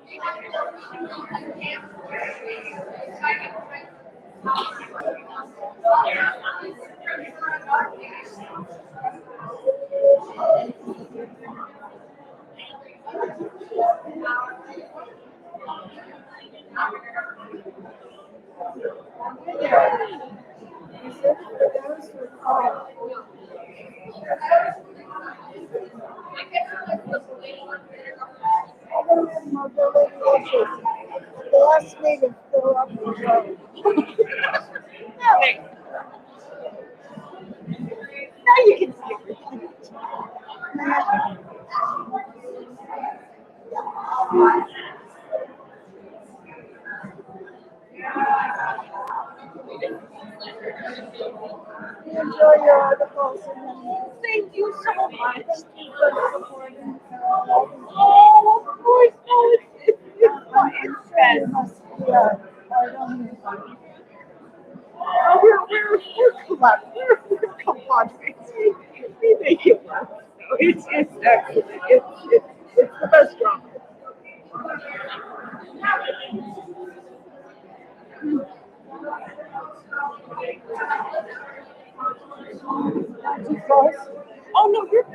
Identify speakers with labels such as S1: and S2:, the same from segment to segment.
S1: You said for those who call other than mobility issues, they asked me to fill up the road.
S2: Now you can see everything.
S1: Enjoy your articles and
S2: Thank you so much.
S1: thank you for supporting.
S2: Oh, of course. Oh, it's
S1: Sure, you
S2: been.
S1: must be part owner.
S2: Oh, we're we're compadres. We make it work. So it's excellent. It's the best drama.
S1: Too close?
S2: Oh no, you're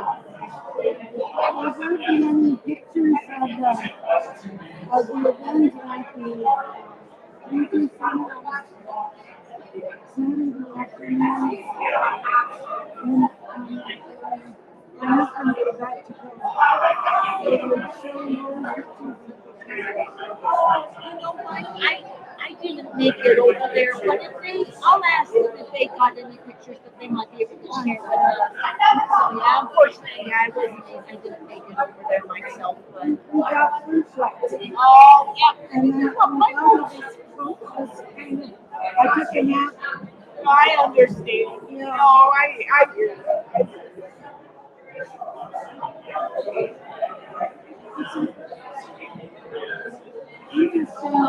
S1: Have there been any pictures of the event at the Lincoln Center Saturday afternoon? And my husband forgot to go. They would show more pictures
S2: You know what? I didn't make it over there, but if they, I'll ask them if they got any pictures that they might be able to share with us. So yeah, unfortunately, I didn't make it over there myself, but
S1: we got flu shots.
S2: oh yeah,
S1: And then
S2: well,
S1: my daughter was kind of, I took a nap.
S2: I understand.
S1: Yeah.
S2: No, I hear you.
S1: You can send me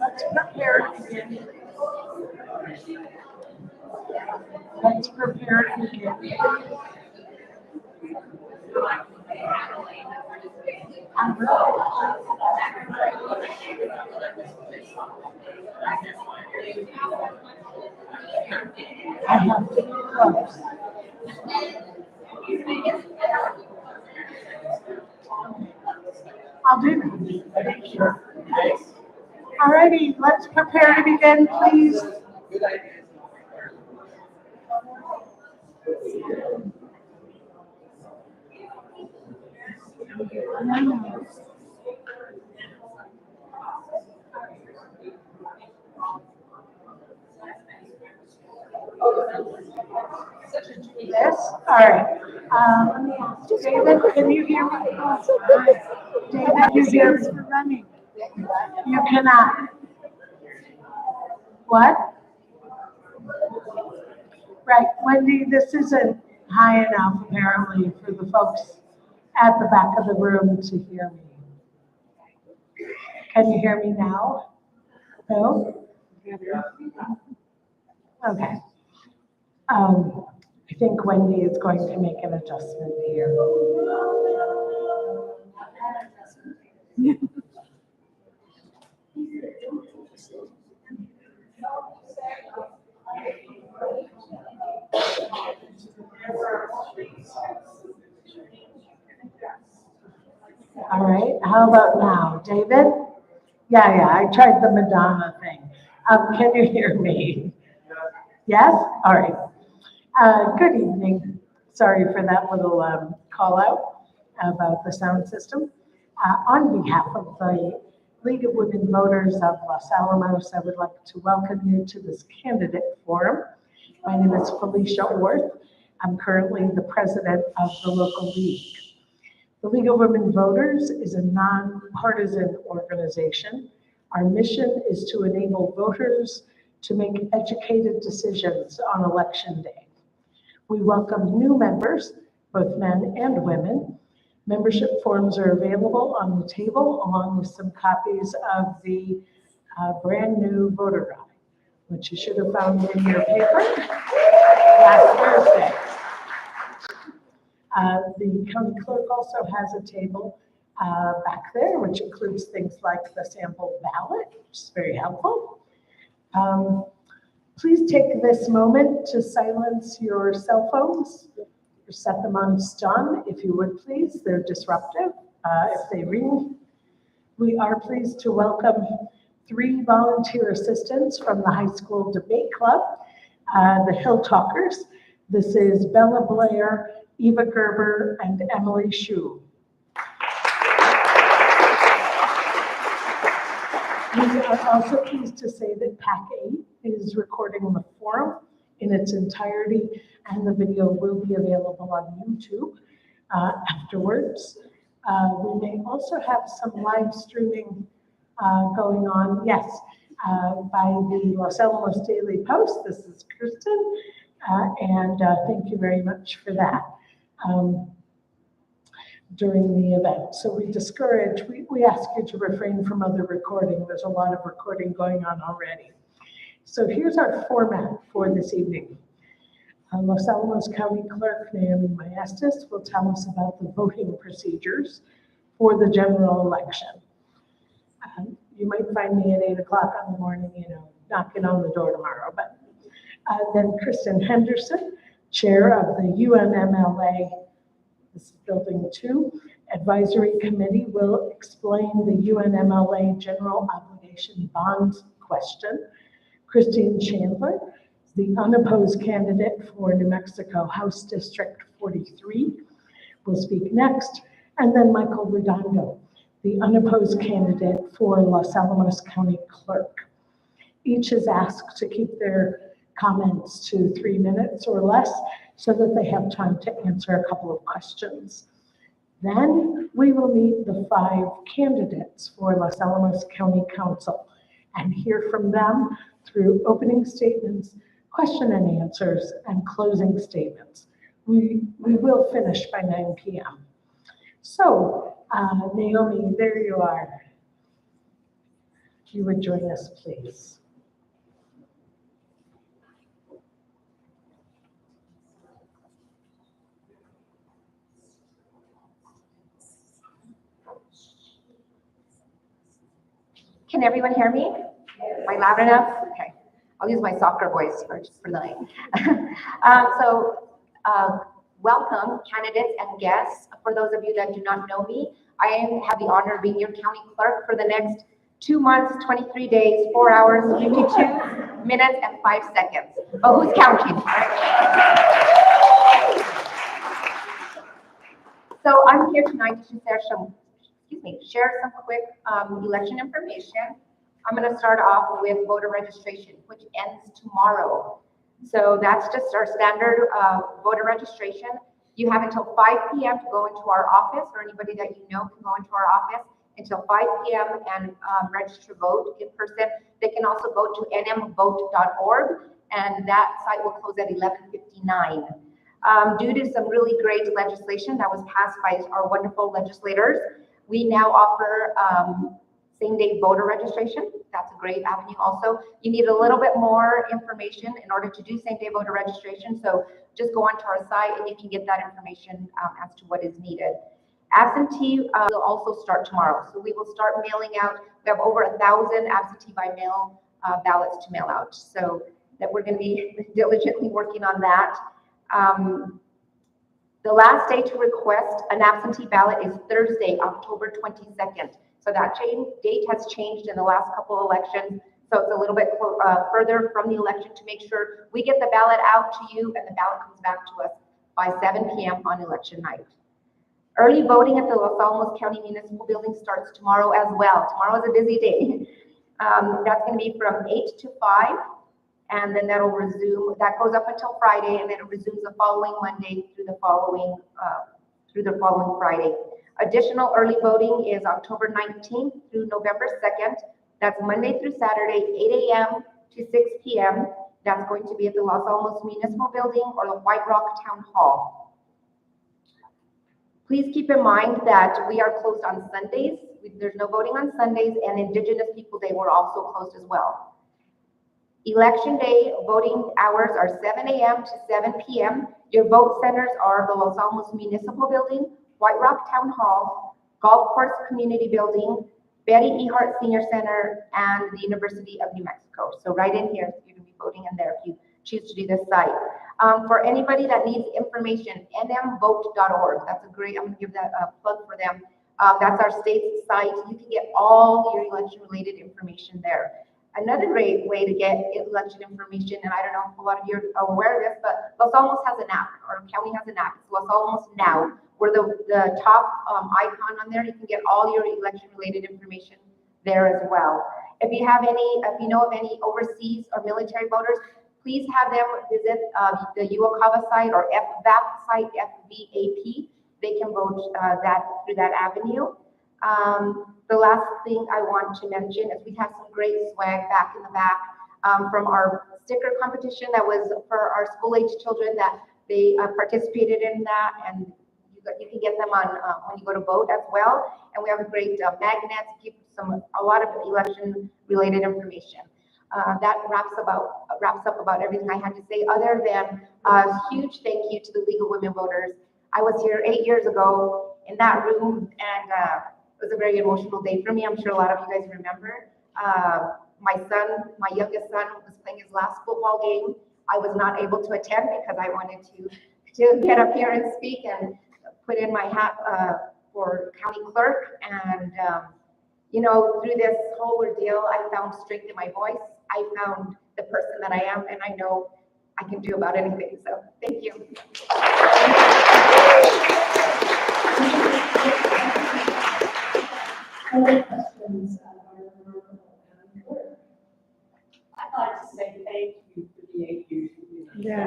S3: Let's prepare to begin. Let's prepare to begin. I have to be close. I'll do that. Thank you. Alrighty, let's prepare to begin, please. Yes, all right. Let me ask David, can you hear me? David, you hear me?
S1: For running.
S3: You cannot. What? Right, Wendy, this isn't high enough apparently for the folks at the back of the room to hear me. Can you hear me now? No? Okay. I think Wendy is going to make an adjustment here. All right, how about now? David? Yeah, I tried the Madonna thing. Can you hear me? Yes? All right. Good evening. Sorry for that little call out about the sound system. On behalf of the League of Women Voters of Los Alamos, I would like to welcome you to this candidate forum. My name is Felicia Orth. I'm currently the president of the local league. The League of Women Voters is a nonpartisan organization. Our mission is to enable voters to make educated decisions on election day. We welcome new members, both men and women. Membership forms are available on the table along with some copies of the brand new voter guide, which you should have found in your paper last Thursday. The county clerk also has a table back there, which includes things like the sample ballot, which is very helpful. Please take this moment to silence your cell phones or set them on stun, if you would please. They're disruptive if they ring. We are pleased to welcome 3 volunteer assistants from the high school debate club, the Hill Talkers. This is Bella Blair, Eva Gerber, and Emily Shu. We are also pleased to say that PAC 8 is recording the forum in its entirety, and the video will be available on YouTube afterwards. We may also have some live streaming going on, yes, by the Los Alamos Daily Post. This is Kristen, and thank you very much for that. During the event. So we ask you to refrain from other recording. There's a lot of recording going on already. So here's our format for this evening. Los Alamos County Clerk Naomi Maestas will tell us about the voting procedures for the general election. You might find me at 8 o'clock in the morning, knocking on the door tomorrow. But then Kristen Henderson, chair of the UNMLA, this is building 2, Advisory Committee will explain the UNMLA General Obligation Bonds question. Christine Chandler, the unopposed candidate for New Mexico House District 43, will speak next. And then Michael Redondo, the unopposed candidate for Los Alamos County Clerk. Each is asked to keep their comments to 3 minutes or less so that they have time to answer a couple of questions. Then we will meet the 5 candidates for Los Alamos County Council and hear from them through opening statements, question and answers, and closing statements. We will finish by 9 p.m. So, Naomi, there you are. If you would join us, please.
S4: Can everyone hear me? Am I loud enough? Okay. I'll use my soccer voice for the night. Welcome, candidates and guests. For those of you that do not know me, I have the honor of being your county clerk for the next 2 months, 23 days, 4 hours, 52 minutes, and 5 seconds. But who's counting? So I'm here tonight to share some quick election information. I'm going to start off with voter registration, which ends tomorrow. So that's just our standard voter registration. You have until 5 p.m. to go into our office, or anybody that you know can go into our office until 5 p.m. and register vote in person. They can also go to nmvote.org, and that site will close at 11:59. Due to some really great legislation that was passed by our wonderful legislators, we now offer same-day voter registration. That's a great avenue also. You need a little bit more information in order to do same-day voter registration, so just go onto our site and you can get that information as to what is needed. Absentee will also start tomorrow, so we will start mailing out. We have over 1,000 absentee by mail ballots to mail out, so that we're going to be diligently working on that. The last day to request an absentee ballot is Thursday, October 22nd. So that date has changed in the last couple of elections. So it's a little bit further from the election to make sure we get the ballot out to you and the ballot comes back to us by 7 p.m. on election night. Early voting at the Los Alamos County Municipal Building starts tomorrow as well. Tomorrow is a busy day. That's going to be from 8 to 5. And then that'll resume, that goes up until Friday, and then it resumes the following Monday through the following Friday. Additional early voting is October 19th through November 2nd. That's Monday through Saturday, 8 a.m. to 6 p.m. That's going to be at the Los Alamos Municipal Building or the White Rock Town Hall. Please keep in mind that we are closed on Sundays. There's no voting on Sundays, and Indigenous People Day, we're also closed as well. Election day voting hours are 7 a.m. to 7 p.m. Your vote centers are the Los Alamos Municipal Building, White Rock Town Hall, Golf Course Community Building, Betty E. Hart Senior Center, and the University of New Mexico. So right in here, you're going to be voting in there if you choose to do this site. For anybody that needs information, nmvote.org. That's a great, I'm going to give that a plug for them. That's our state site. You can get all your election-related information there. Another great way to get election information, and I don't know if a lot of you are aware of this, but Los Alamos has an app, or county has an app. It's Los Alamos Now. We're the top icon on there. You can get all your election-related information there as well. If you know of any overseas or military voters, please have them visit the UOCAVA site or FVAP site, FVAP. They can vote through that avenue. The last thing I want to mention is we have some great swag back in the back from our sticker competition that was for our school-age children that they participated in that, and you can get them on when you go to vote as well. And we have a great magnets, a lot of election-related information. That wraps up about everything I had to say, other than a huge thank you to the League of Women Voters. I was here 8 years ago in that room, and it was a very emotional day for me. I'm sure a lot of you guys remember. My youngest son, was playing his last football game. I was not able to attend because I wanted to get up here and speak and put in my hat for county clerk. And, you know, through this whole ordeal, I found strength in my voice. I found the person that I am, and I know I can do about anything. So thank you.
S3: Other questions?
S5: I'd like to say thank you for the 8 years you've been here.
S3: Yeah.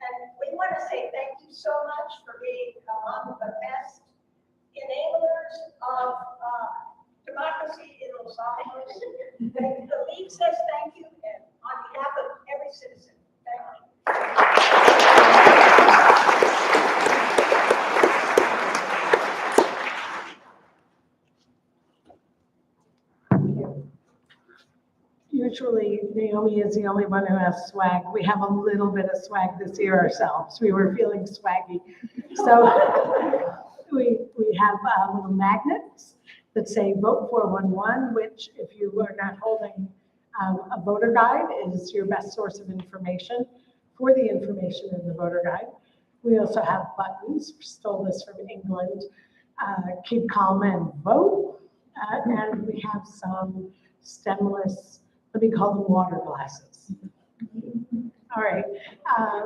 S6: And we want to say thank you so much for being among the best enablers of democracy in Los Angeles. The league says thank you, and on behalf of every citizen, thank you.
S3: Usually Naomi is the only one who has swag. We have a little bit of swag this year ourselves. We were feeling swaggy. So we have little magnets that say vote 411, which if you are not holding a voter guide is your best source of information for the information in the voter guide. We also have buttons, stole this from England, keep calm and vote. And we have some stemless, let me call them water glasses. All right,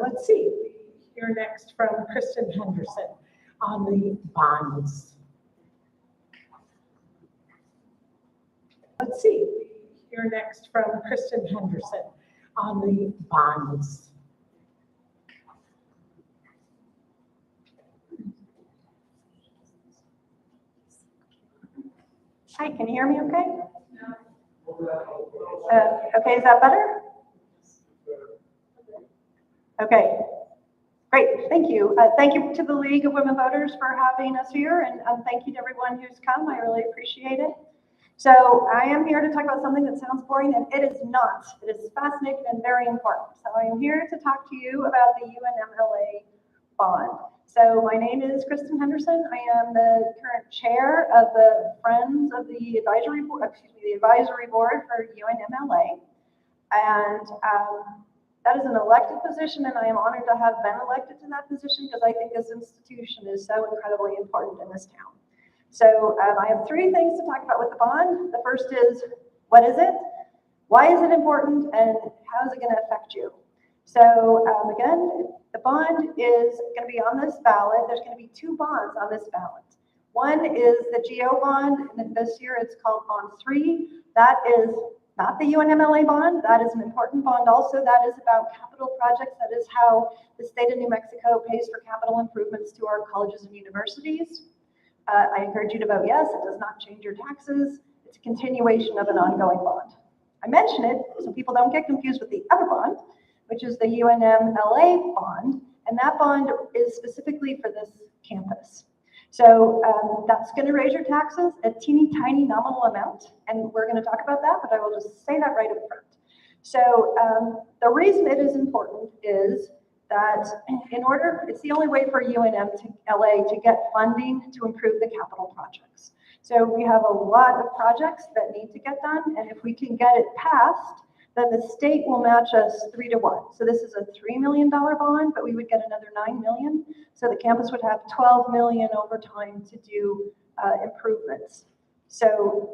S3: let's see. You're next from Kristen Henderson on the bonds. Let's see. You're next from Kristen Henderson on the bonds.
S7: Hi, can you hear me okay? Okay, is that better? Okay, great, thank you. Thank you to the League of Women Voters for having us here, and thank you to everyone who's come. I really appreciate it. So I am here to talk about something that sounds boring, and it is not. It is fascinating and very important. So I am here to talk to you about the UNMLA bond. So my name is Kristen Henderson. I am the current chair of the Friends of the Advisory Board, the advisory board for UNMLA. And that is an elected position, and I am honored to have been elected to that position because I think this institution is so incredibly important in this town. So I have 3 things to talk about with the bond. The first is, what is it? Why is it important? And how is it going to affect you? So again, the bond is going to be on this ballot. There's going to be 2 bonds on this ballot. One is the GO bond, and this year it's called Bond 3. That is not the UNMLA bond. That is an important bond also. That is about capital projects. That is how the state of New Mexico pays for capital improvements to our colleges and universities. I encourage you to vote yes. It does not change your taxes. It's a continuation of an ongoing bond. I mention it so people don't get confused with the other bond, which is the UNMLA bond, and that bond is specifically for this campus. So that's going to raise your taxes a teeny tiny nominal amount, and we're going to talk about that, but I will just say that right up front. So the reason it is important is that it's the only way for UNMLA to get funding to improve the capital projects. So we have a lot of projects that need to get done, and if we can get it passed, then the state will match us 3 to 1. So this is a $3 million bond, but we would get another $9 million. So the campus would have $12 million over time to do improvements. So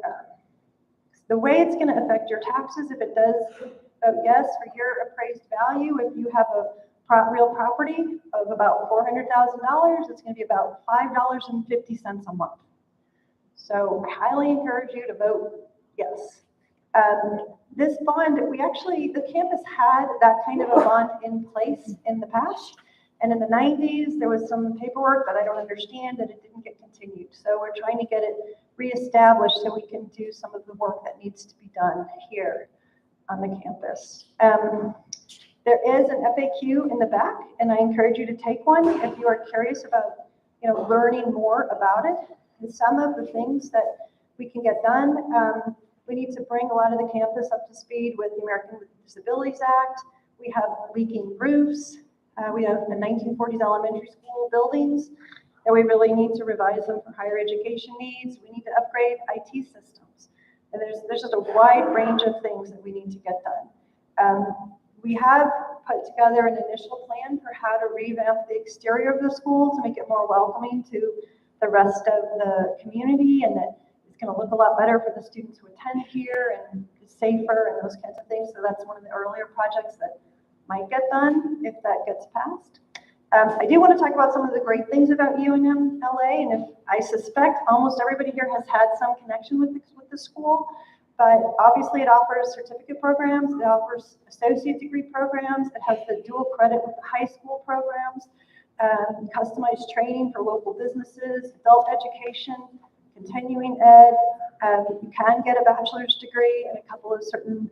S7: the way it's going to affect your taxes, if it does vote yes for your appraised value, if you have a real property of about $400,000, it's going to be about $5.50 a month. So I highly encourage you to vote yes. This bond, the campus had that kind of a bond in place in the past. And in the 90s, there was some paperwork that I don't understand that it didn't get continued. So we're trying to get it reestablished so we can do some of the work that needs to be done here on the campus. There is an FAQ in the back, and I encourage you to take one if you are curious about, learning more about it. And some of the things that we can get done, we need to bring a lot of the campus up to speed with the American with Disabilities Act. We have leaking roofs. We have the 1940s elementary school buildings that we really need to revise them for higher education needs. We need to upgrade IT systems. And there's just a wide range of things that we need to get done. We have put together an initial plan for how to revamp the exterior of the school to make it more welcoming to the rest of the community, and that it's going to look a lot better for the students who attend here and safer and those kinds of things. So that's one of the earlier projects that might get done if that gets passed. I do want to talk about some of the great things about UNM LA, and if I suspect almost everybody here has had some connection with the school, but obviously it offers certificate programs, it offers associate degree programs, it has the dual credit with the high school programs, customized training for local businesses, adult education, continuing ed. You can get a bachelor's degree in a couple of certain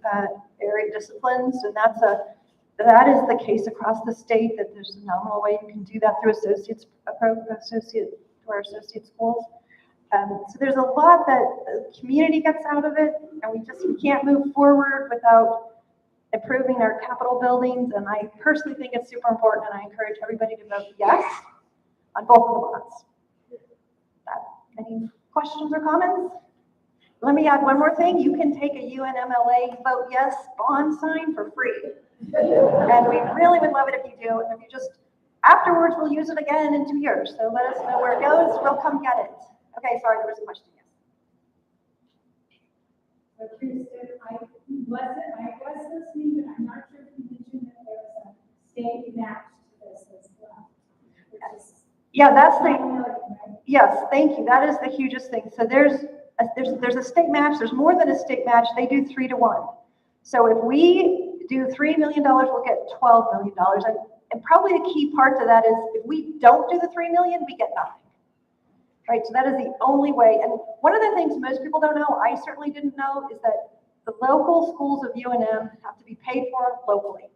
S7: area disciplines, and that is the case across the state, that there's a nominal way you can do that through our associate schools. So there's a lot that the community gets out of it, and we can't move forward without improving our Capitol buildings. And I personally think it's super important, and I encourage everybody to vote yes on both of the bonds. Any questions or comments? Let me add one more thing. You can take a UNMLA vote yes bond sign for free. And we really would love it if you do. And if you just, afterwards, we'll use it again in 2 years. So let us know where it goes. We'll come get it. Okay, sorry, there was a question. Yes.
S1: So Kirsten, I was listening, but I'm not sure if you mentioned that there was a state match to this as well.
S7: Yeah, that's yes, thank you. That is the hugest thing. So there's a state match. There's more than a state match. They do 3-to-1. So if we do $3 million, we'll get $12 million. And probably the key part to that is if we don't do the $3 million, we get nothing. Right, so that is the only way. And one of the things most people don't know, I certainly didn't know, is that the local schools of UNM have to be paid for locally.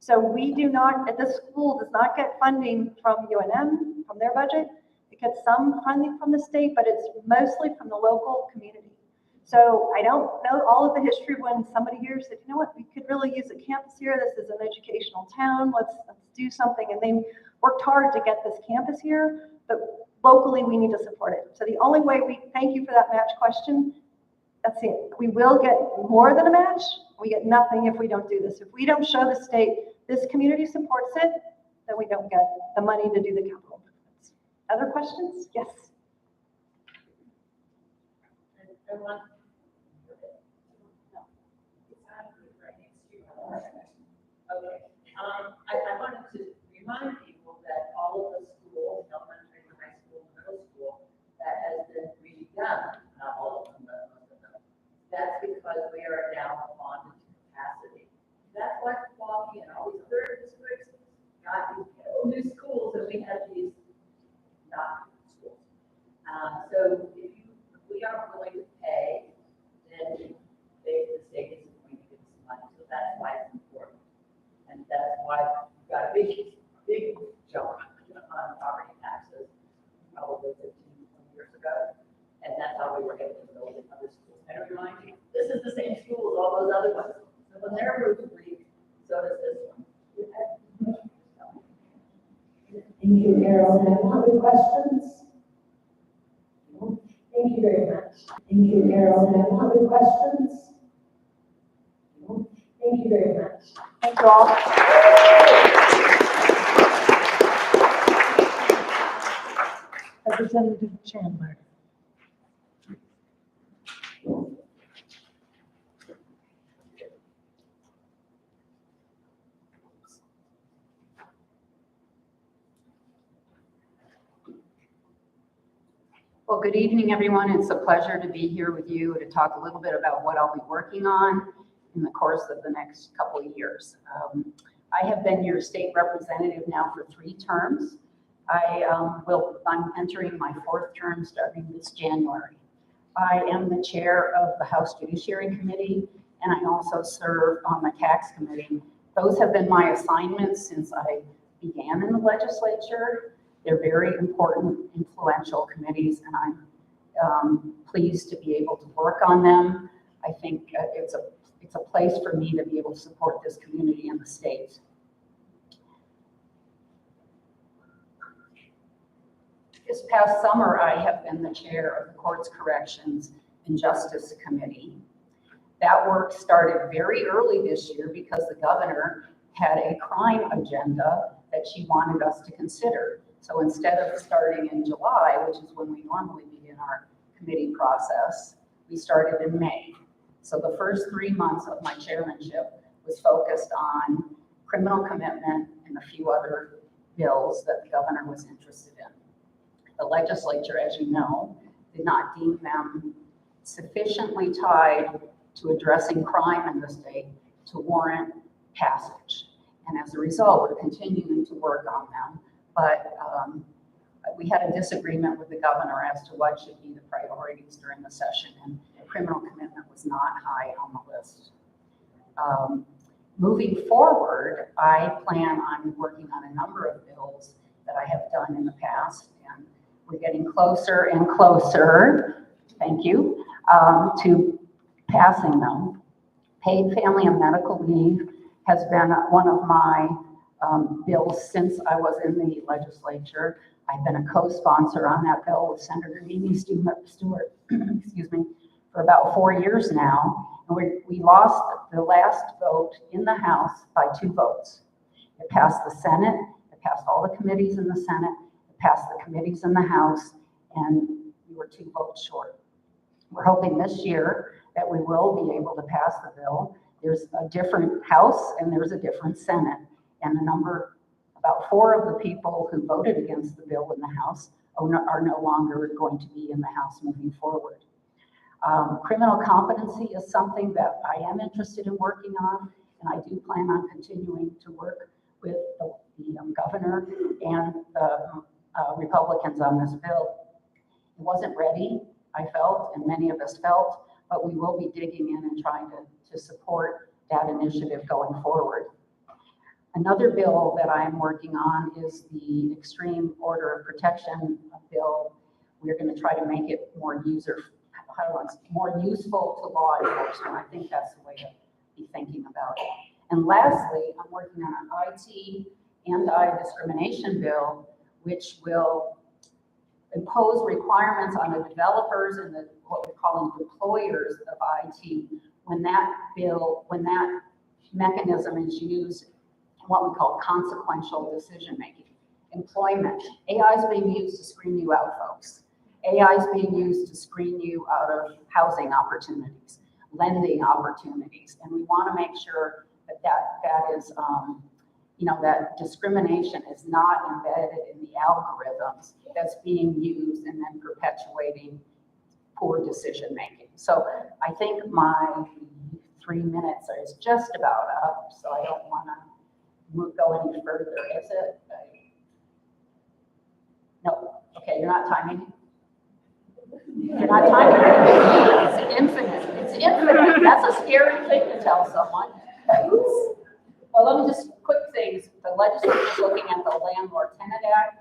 S7: So we do not, this school does not get funding from UNM, from their budget. It gets some funding from the state, but it's mostly from the local community. So I don't know all of the history when somebody here said, you know what, we could really use a campus here. This is an educational town. Let's do something. And they worked hard to get this campus here, but locally we need to support it. So the only way thank you for that match question. That's it. We will get more than a match. We get nothing if we don't do this. If we don't show the state this community supports it, then we don't get the money to do the capital improvements. Other questions? Yes.
S8: Okay. I wanted to remind people that all of the schools, elementary, high school, middle school, that has been redone, not all of them, but most of them. That's because we are now bonded to capacity. That's why Milwaukee and all these other districts got these new schools, and we have these not good schools. So if we aren't willing to pay, then the state isn't going to give us money. So that's why it's important. And that's why we got a big jump on property taxes, probably 15, 20 years ago. And that's how we were able to build in other schools. And I remind you, this is the same school as all those other ones. So when their roofs leak, so does this one.
S5: Thank you, Carol. Other questions? Thank you very much. Thank you, Carol. Other questions? Thank you very much.
S7: Thank you all.
S3: Representative Chandler.
S9: Well, good evening, everyone. It's a pleasure to be here with you to talk a little bit about what I'll be working on in the course of the next couple of years. I have been your state representative now for 3 terms. I'm entering my 4th term starting this January. I am the chair of the House Judiciary Committee, and I also serve on the Tax Committee. Those have been my assignments since I began in the legislature. They're very important, influential committees, and I'm pleased to be able to work on them. I think it's a place for me to be able to support this community and the state. This past summer, I have been the chair of the Courts Corrections and Justice Committee. That work started very early this year because the governor had a crime agenda that she wanted us to consider. So instead of starting in July, which is when we normally begin our committee process, we started in May. So the first 3 months of my chairmanship was focused on criminal commitment and a few other bills that the governor was interested in. The legislature, as you know, did not deem them sufficiently tied to addressing crime in the state to warrant passage. And as a result, we're continuing to work on them. But we had a disagreement with the governor as to what should be the priorities during the session, and criminal commitment was not high on the list. Moving forward, I plan on working on a number of bills that I have done in the past, and we're getting closer and closer, thank you, to passing them. Paid family and medical leave has been one of my bills since I was in the legislature. I've been a co-sponsor on that bill with Senator Mimi Stewart, excuse me, for about 4 years now. And we lost the last vote in the House by 2 votes. It passed the Senate, it passed all the committees in the Senate, it passed the committees in the House, and we were 2 votes short. We're hoping this year that we will be able to pass the bill. There's a different House and there's a different Senate. And about 4 of the people who voted against the bill in the House are no longer going to be in the House moving forward. Criminal competency is something that I am interested in working on, and I do plan on continuing to work with the governor and the Republicans on this bill. It wasn't ready, I felt, and many of us felt, but we will be digging in and trying to support that initiative going forward. Another bill that I am working on is the Extreme Order of Protection bill. We're going to try to make it more useful to law enforcement. I think that's the way to be thinking about it. And lastly, I'm working on an IT anti-discrimination bill, which will impose requirements on the developers and what we're calling deployers of IT when that mechanism is used in what we call consequential decision making. Employment. AI is being used to screen you out, folks. AI is being used to screen you out of housing opportunities, lending opportunities, and we want to make sure that is, that discrimination is not embedded in the algorithms that's being used and then perpetuating poor decision making. So I think my 3 minutes is just about up, so I don't want to go any further. Is it? No. Okay, you're not timing. You're not timing. It's infinite. It's infinite. That's a scary thing to tell someone. Well, let me just quick things. The legislature is looking at the Landlord Tenant Act,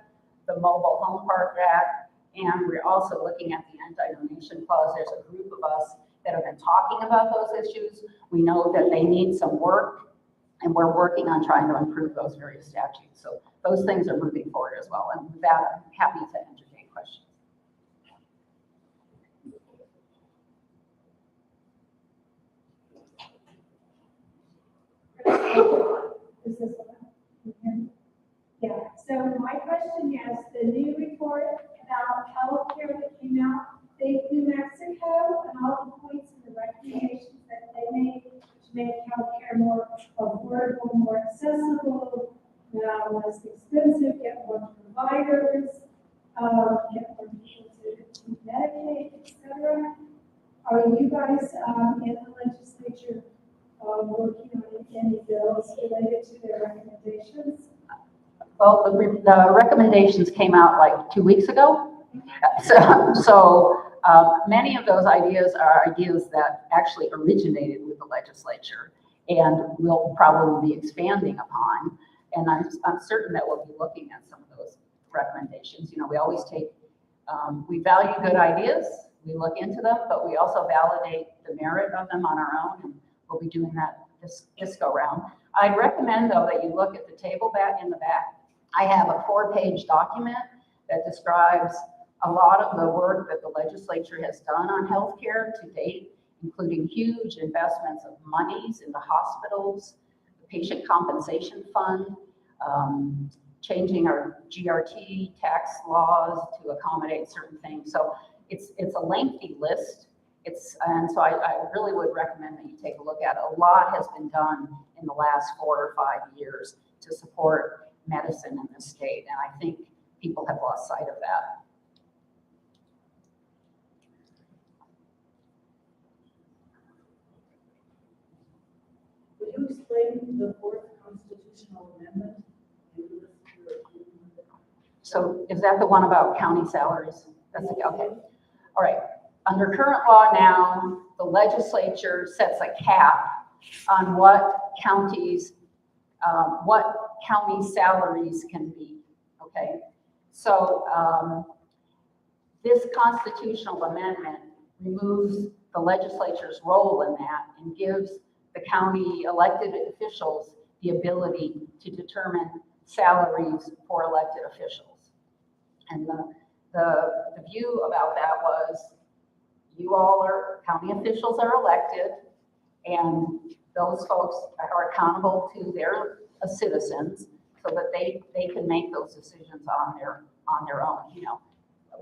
S9: the Mobile Home Park Act, and we're also looking at the anti-donation clause. There's a group of us that have been talking about those issues. We know that they need some work, and we're working on trying to improve those various statutes. So those things are moving forward as well. And with that, I'm happy to entertain questions.
S1: Yeah, so my question is, the new report about healthcare that came out, New Mexico, and all the points and the recommendations that they made to make healthcare more affordable, more accessible, less expensive, get more providers, get more people to Medicaid, etc. Are you guys in the legislature working on any bills related to their recommendations?
S9: Well, the recommendations came out like 2 weeks ago. So many of those ideas are ideas that actually originated with the legislature and we'll probably be expanding upon. And I'm certain that we'll be looking at some of those recommendations. We always we value good ideas, we look into them, but we also validate the merit of them on our own, and we'll be doing that this go round. I'd recommend, though, that you look at the table back in the back. I have a 4-page document that describes a lot of the work that the legislature has done on healthcare to date, including huge investments of monies into hospitals, the patient compensation fund, changing our GRT tax laws to accommodate certain things. So it's a lengthy list. And so I really would recommend that you take a look at it. A lot has been done in the last 4 or 5 years to support medicine in the state, and I think people have lost sight of that.
S5: Would you explain the fourth constitutional amendment?
S9: So is that the one about county salaries? That's the, okay. All right. Under current law now, the legislature sets a cap on what county salaries can be, okay? So this constitutional amendment removes the legislature's role in that and gives the county elected officials the ability to determine salaries for elected officials. And the view about that was, you all are, county officials are elected, and those folks are accountable to their citizens so that they can make those decisions on their own, you know,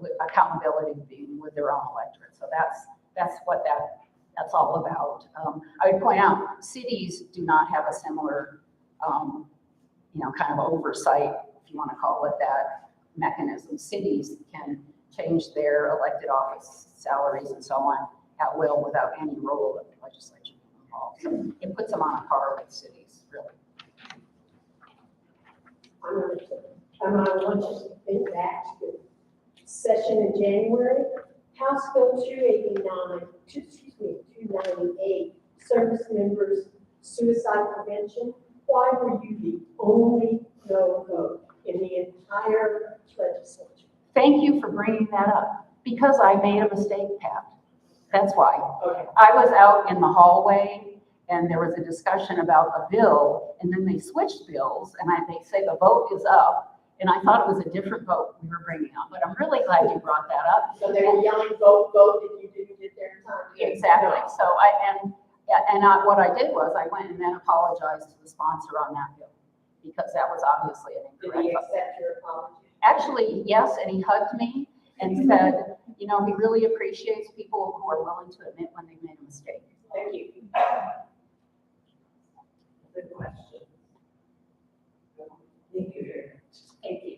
S9: with accountability being with their own electorate. So that's what that's all about. I would point out, cities do not have a similar, you know, kind of oversight, if you want to call it that, mechanism. Cities can change their elected office salaries and so on at will without any role of the legislature involved. So it puts them on a par with cities, really.
S5: I want you to think back to the session in January. House Bill 298, service members suicide prevention. Why were you the only no vote in the entire legislature?
S9: Thank you for bringing that up, because I made a mistake, Pat. That's why.
S5: Okay.
S9: I was out in the hallway and there was a discussion about a bill, and then they switched bills, and they say the vote is up, and I thought it was a different vote we were bringing up, but I'm really glad you brought that up.
S5: So they were yelling, vote, vote, and you didn't get there in time.
S9: Exactly. So what I did was I went and then apologized to the sponsor on that bill, because that was obviously an
S5: Did
S9: incorrect
S5: he
S9: vote.
S5: accept your apology?
S9: Actually, yes, and he hugged me and said, you know, he really appreciates people who are willing to admit when they've made a mistake.
S5: Thank you. Good question. Thank you very much.
S9: Thank you.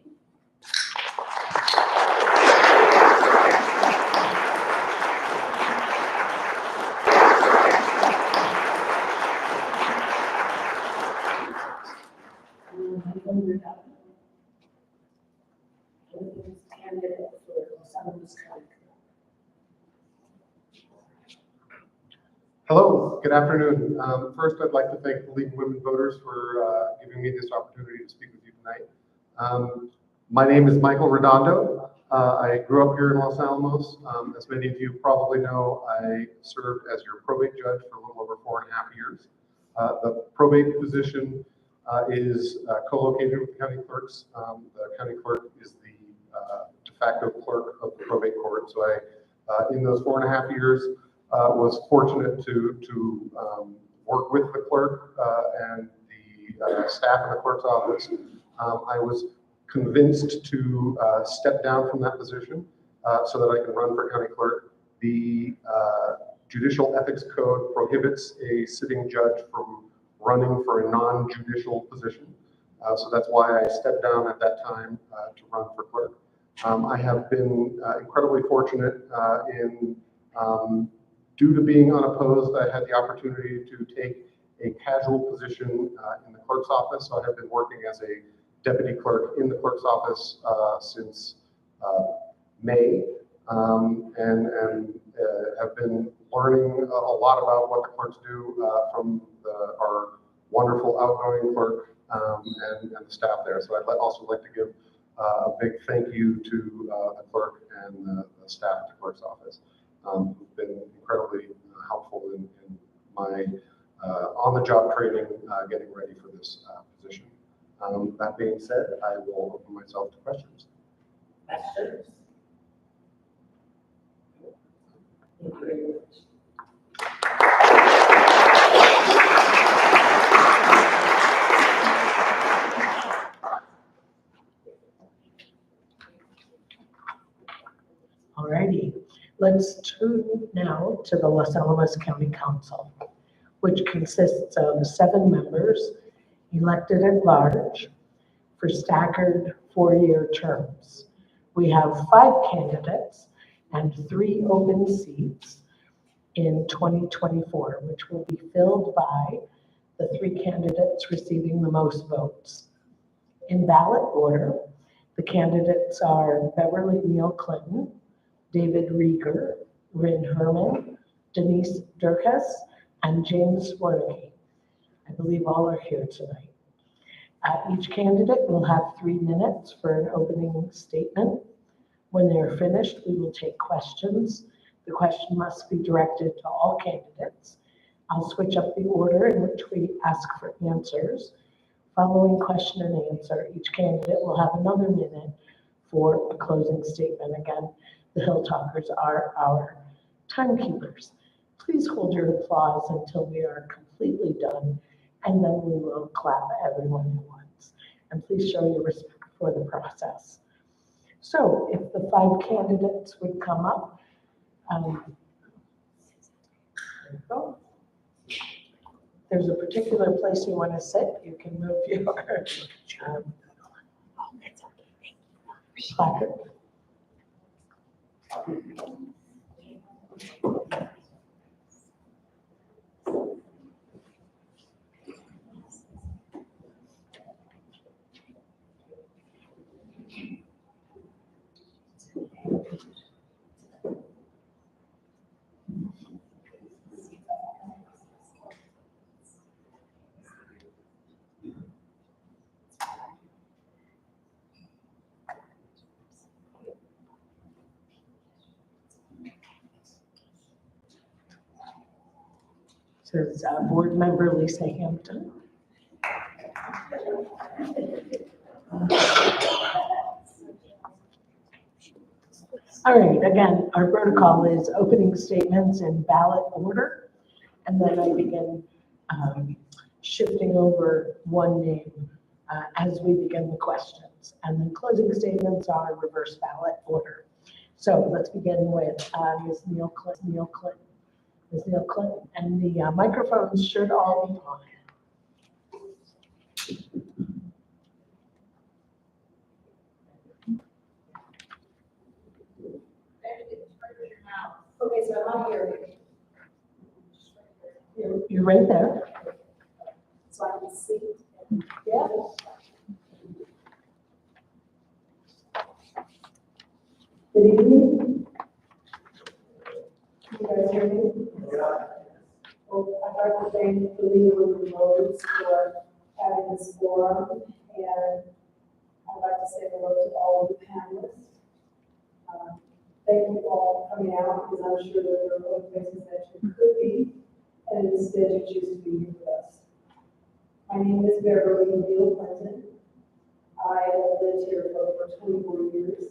S10: Hello, good afternoon. First, I'd like to thank the League of Women Voters for giving me this opportunity to speak with you tonight. My name is Michael Redondo. I grew up here in Los Alamos. As many of you probably know, I served as your probate judge for a little over 4.5 years. The probate position is co-located with the county clerks. The county clerk is the de facto clerk of the probate court. So in those 4.5 years, was fortunate to work with the clerk and the staff in the clerk's office. I was convinced to step down from that position so that I can run for county clerk. The Judicial Ethics Code prohibits a sitting judge from running for a non-judicial position. So that's why I stepped down at that time to run for clerk. I have been incredibly fortunate due to being unopposed, I had the opportunity to take a casual position in the clerk's office. So I have been working as a deputy clerk in the clerk's office since May, and have been learning a lot about what the clerks do from our wonderful outgoing clerk and the staff there. So I'd also like to give a big thank you to the clerk and the staff at the clerk's office. Who've been incredibly helpful in my on-the-job training, getting ready for this position. That being said, I will open myself to questions.
S5: Questions? Thank you very much.
S3: Alrighty, let's turn now to the Los Alamos County Council, which consists of 7 members elected at large for staggered 4-year terms. We have 5 candidates and 3 open seats in 2024, which will be filled by the 3 candidates receiving the most votes. In ballot order, the candidates are Beverly Neal Clinton, David Rieger, Rin Herman, Denise Durkes, and James Wernicke. I believe all are here tonight. Each candidate will have 3 minutes for an opening statement. When they are finished, we will take questions. The question must be directed to all candidates. I'll switch up the order in which we ask for answers. Following question and answer, each candidate will have another minute for a closing statement. Again, the Hill Talkers are our timekeepers. Please hold your applause until we are completely done, and then we will clap at everyone at once. And please show your respect for the process. So if the 5 candidates would come up, there you go. There's a particular place you want to sit, you can move your placard. Says Board Member Lisa Hampton. All right, again, our protocol is opening statements in ballot order, and then I begin shifting over one name as we begin the questions. And then closing statements are reverse ballot order. So let's begin with Ms. Neal Clinton. Ms. Neal Clinton, and the microphones should all be on.
S5: Okay, so I'm not here.
S3: You're right there.
S5: So I can see.
S3: Yeah.
S5: Good evening. You guys hear me? Yeah. Well, I'd like to thank the League of Women Voters for having this forum, and I'd like to say hello to all of the panelists. Thank you all for coming out, because I'm sure that there are other places that you could be, and instead you choose to be here with us. My name is Beverly Neal Clinton. I have lived here for over 24 years.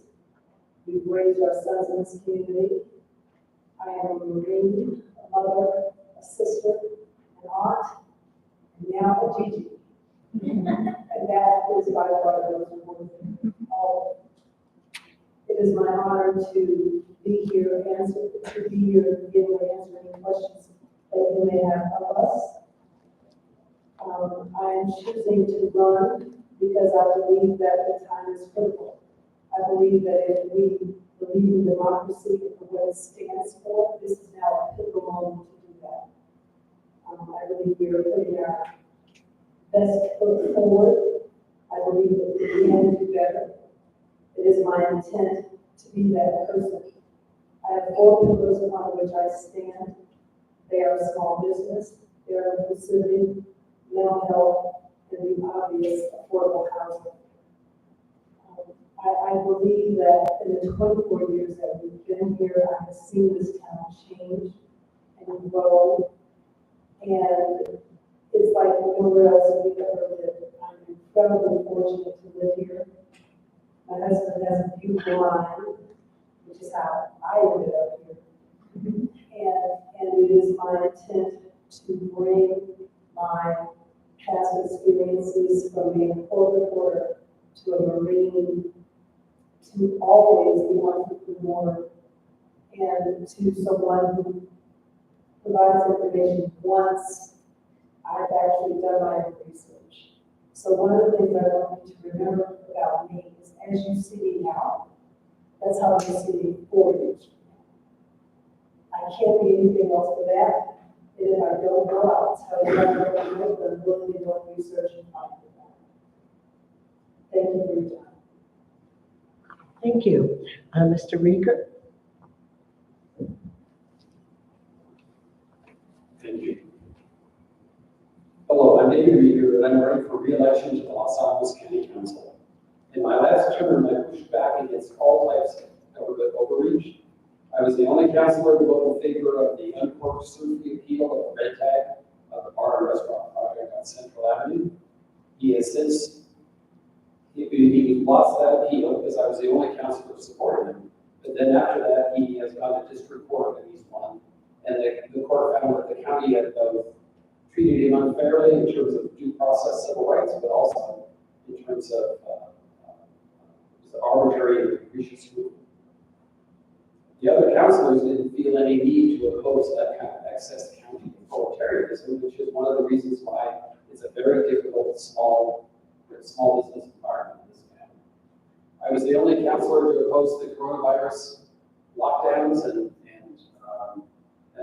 S5: We've raised our sons in this community. I am a Marine, a mother, a sister, an aunt, and now a Gigi. And that is by far the most important thing. It is my honor to be here and to be here to be able to answer any questions that you may have of us. I am choosing to run because I believe that the time is critical. I believe that if we believe in democracy and what it stands for, this is now a pivotal moment to do that. I believe we are putting our best foot forward. I believe that we can do better. It is my intent to be that person. I have 4 pillars upon which I stand. They are small business, they are inclusivity, mental health, and the obvious affordable housing. I believe that in the 24 years that we've been here, I have seen this town change and grow. And it's like nowhere else have we ever lived. I'm incredibly fortunate to live here. My husband has a beautiful mind, which is how I ended up here. And it is my intent to bring my past experiences from being a port reporter to a Marine, to always be one entrepreneur, and to someone who provides information once I've actually done my own research. So one of the things I want you to remember about me is as you see me now, that's how you see me 4 years from now. I can't be anything else but that. And if I don't know, I'll tell you I don't know, but I'm willing to go and research and find it out. Thank you for your time.
S3: Thank you. Mr. Rieger?
S11: Thank you. Hello, I'm David Rieger, and I'm running for re-election to the Los Alamos County Council. In my last term, I pushed back against all types of government overreach. I was the only councilor to vote in favor of the uncorked surgery appeal of the red tag of the bar and restaurant project on Central Avenue. He has since, he lost that appeal because I was the only councilor supporting him. But then after that, he has gone to district court and he's won. And the court found that the county had both treated him unfairly in terms of due process civil rights, but also in terms of arbitrary and capricious rule. The other councilors didn't feel any need to oppose that kind of excess county authoritarianism, which is one of the reasons why it's a very difficult small business environment in this county. I was the only councilor to oppose the coronavirus lockdowns and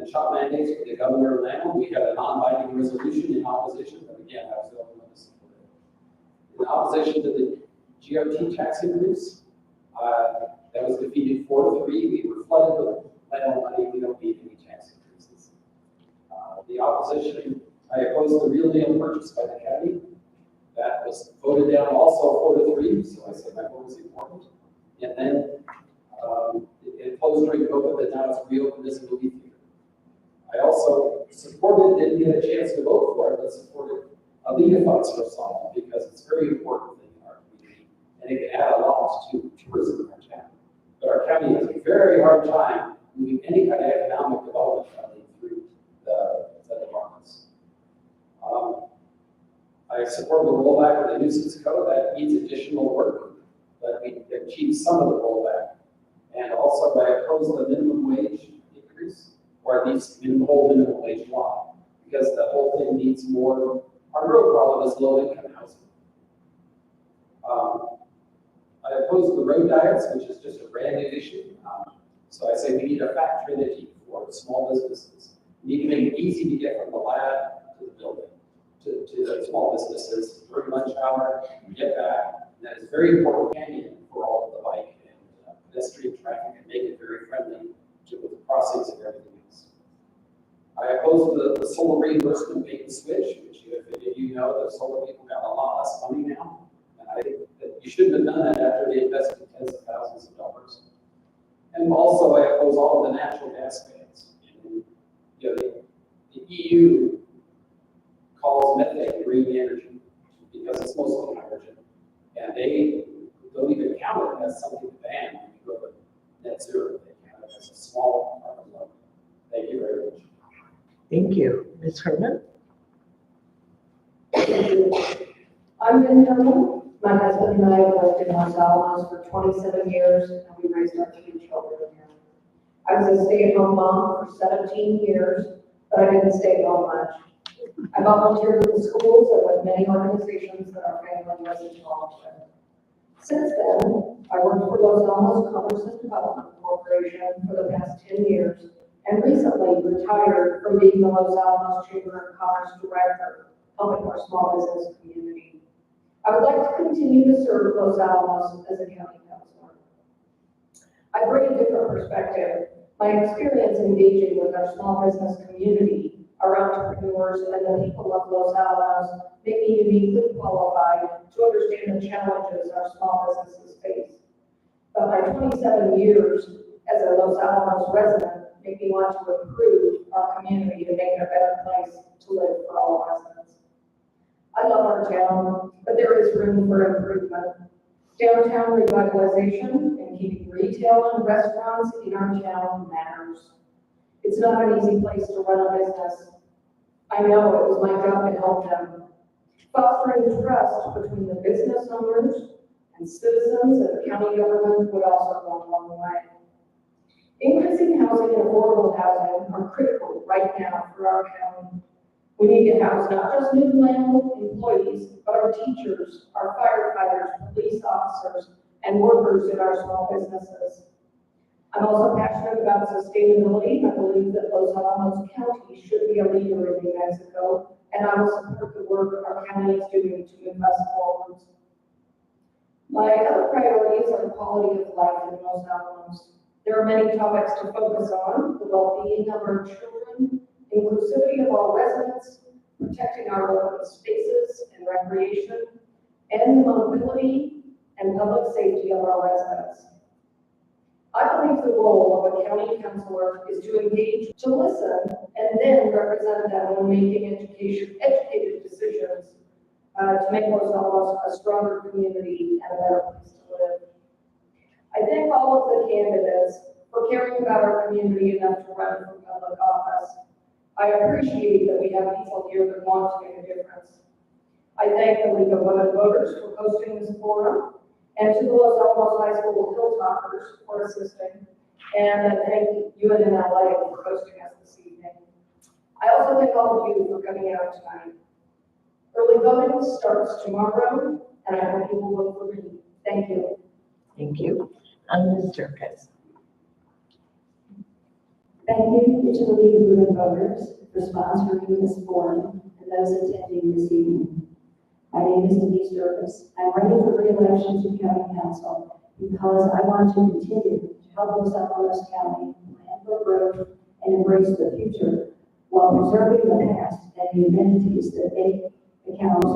S11: shop mandates for the governor of Lamb. We had a non-binding resolution in opposition, but again, I was the only one to support it. In opposition to the GRT tax increase, that was defeated 4-3. We were flooded with federal money. We don't need any tax increases. The opposition, I opposed the real deal purchase by the county. That was voted down also 4-3, so I said my vote was important. And then it closed during COVID, but now it's reopened as a movie theater. I also supported, didn't get a chance to vote for it, but supported Alita funds for Solomon because it's a very important thing in our community and it can add a lot to tourism in our town. But our county has a very hard time moving any kind of economic development funding through the departments. I support the rollback of the nuisance code. That needs additional work, but we achieved some of the rollback. And also I oppose the minimum wage increase, or at least whole minimum wage law, because the whole thing needs more. Our real problem is low income housing. I oppose the road diets, which is just a brand new issue. So I say we need a fact trinity for small businesses. We need to make it easy to get from the lab to the building, to the small businesses during lunch hour, and get back. And that is very important companion for all of the bike and pedestrian traffic and make it very friendly to the crossings and everything else. I oppose the solar reimbursement bait and switch, which if you know, the solar people got a lot less money now. And I think that you shouldn't have done that after they invested tens of thousands of dollars. And also I oppose all of the natural gas bans. And, you know, the EU calls methane green energy because it's mostly hydrogen. And they don't even count it as something to ban when you go to net zero. They count it as a small carbon load. Thank you very much.
S3: Thank you. Ms. Herman?
S5: I'm Lynn Herman. My husband and I have lived in Los Alamos for 27 years, and we raised our 3 children here. I was a stay-at-home mom for 17 years, but I didn't stay home much. I volunteered with the schools and with many organizations that our family was involved in. Since then, I worked for Los Alamos Commerce and Development Corporation for the past 10 years, and recently retired from being the Los Alamos Chamber of Commerce Director, helping our small business community. I would like to continue to serve Los Alamos as a county councilor. I bring a different perspective. My experience engaging with our small business community, our entrepreneurs, and the people of Los Alamos make me uniquely qualified to understand the challenges our small businesses face. But my 27 years as a Los Alamos resident make me want to improve our community to make it a better place to live for all residents. I love our town, but there is room for improvement. Downtown revitalization and keeping retail and restaurants in our town matters. It's not an easy place to run a business. I know it was my job to help them. Fostering trust between the business owners and citizens and the county government would also go a long way. Increasing housing and affordable housing are critical right now for our county. We need to house not just Midland employees, but our teachers, our firefighters, police officers, and workers in our small businesses. I'm also passionate about sustainability. I believe that Los Alamos County should be a leader in New Mexico, and I will support the work our county is doing to invest forward. My other priorities are the quality of life in Los Alamos. There are many topics to focus on: the well-being of our children, inclusivity of all residents, protecting our open spaces and recreation, and the mobility and public safety of our residents. I believe the role of a county councilor is to engage, to listen, and then represent them when making educated decisions to make Los Alamos a stronger community and a better place to live. I thank all of the candidates for caring about our community enough to run for public office. I appreciate that we have people here that want to make a difference. I thank the League of Women Voters for hosting this forum, and to the Los Alamos High School Hilltoppers for assisting, and I thank UNMLA for hosting us this evening. I also thank all of you for coming out tonight. Early voting starts tomorrow, and I hope you will vote for me. Thank you.
S3: Thank you. Ms. Durkis.
S12: Thank you to the League of Women Voters for sponsoring this forum and those attending this evening. My name is Denise Durkis. I'm running for re-election to County Council because I want to continue to help Los Alamos County plan for growth and embrace the future while preserving the past and the amenities that make the county,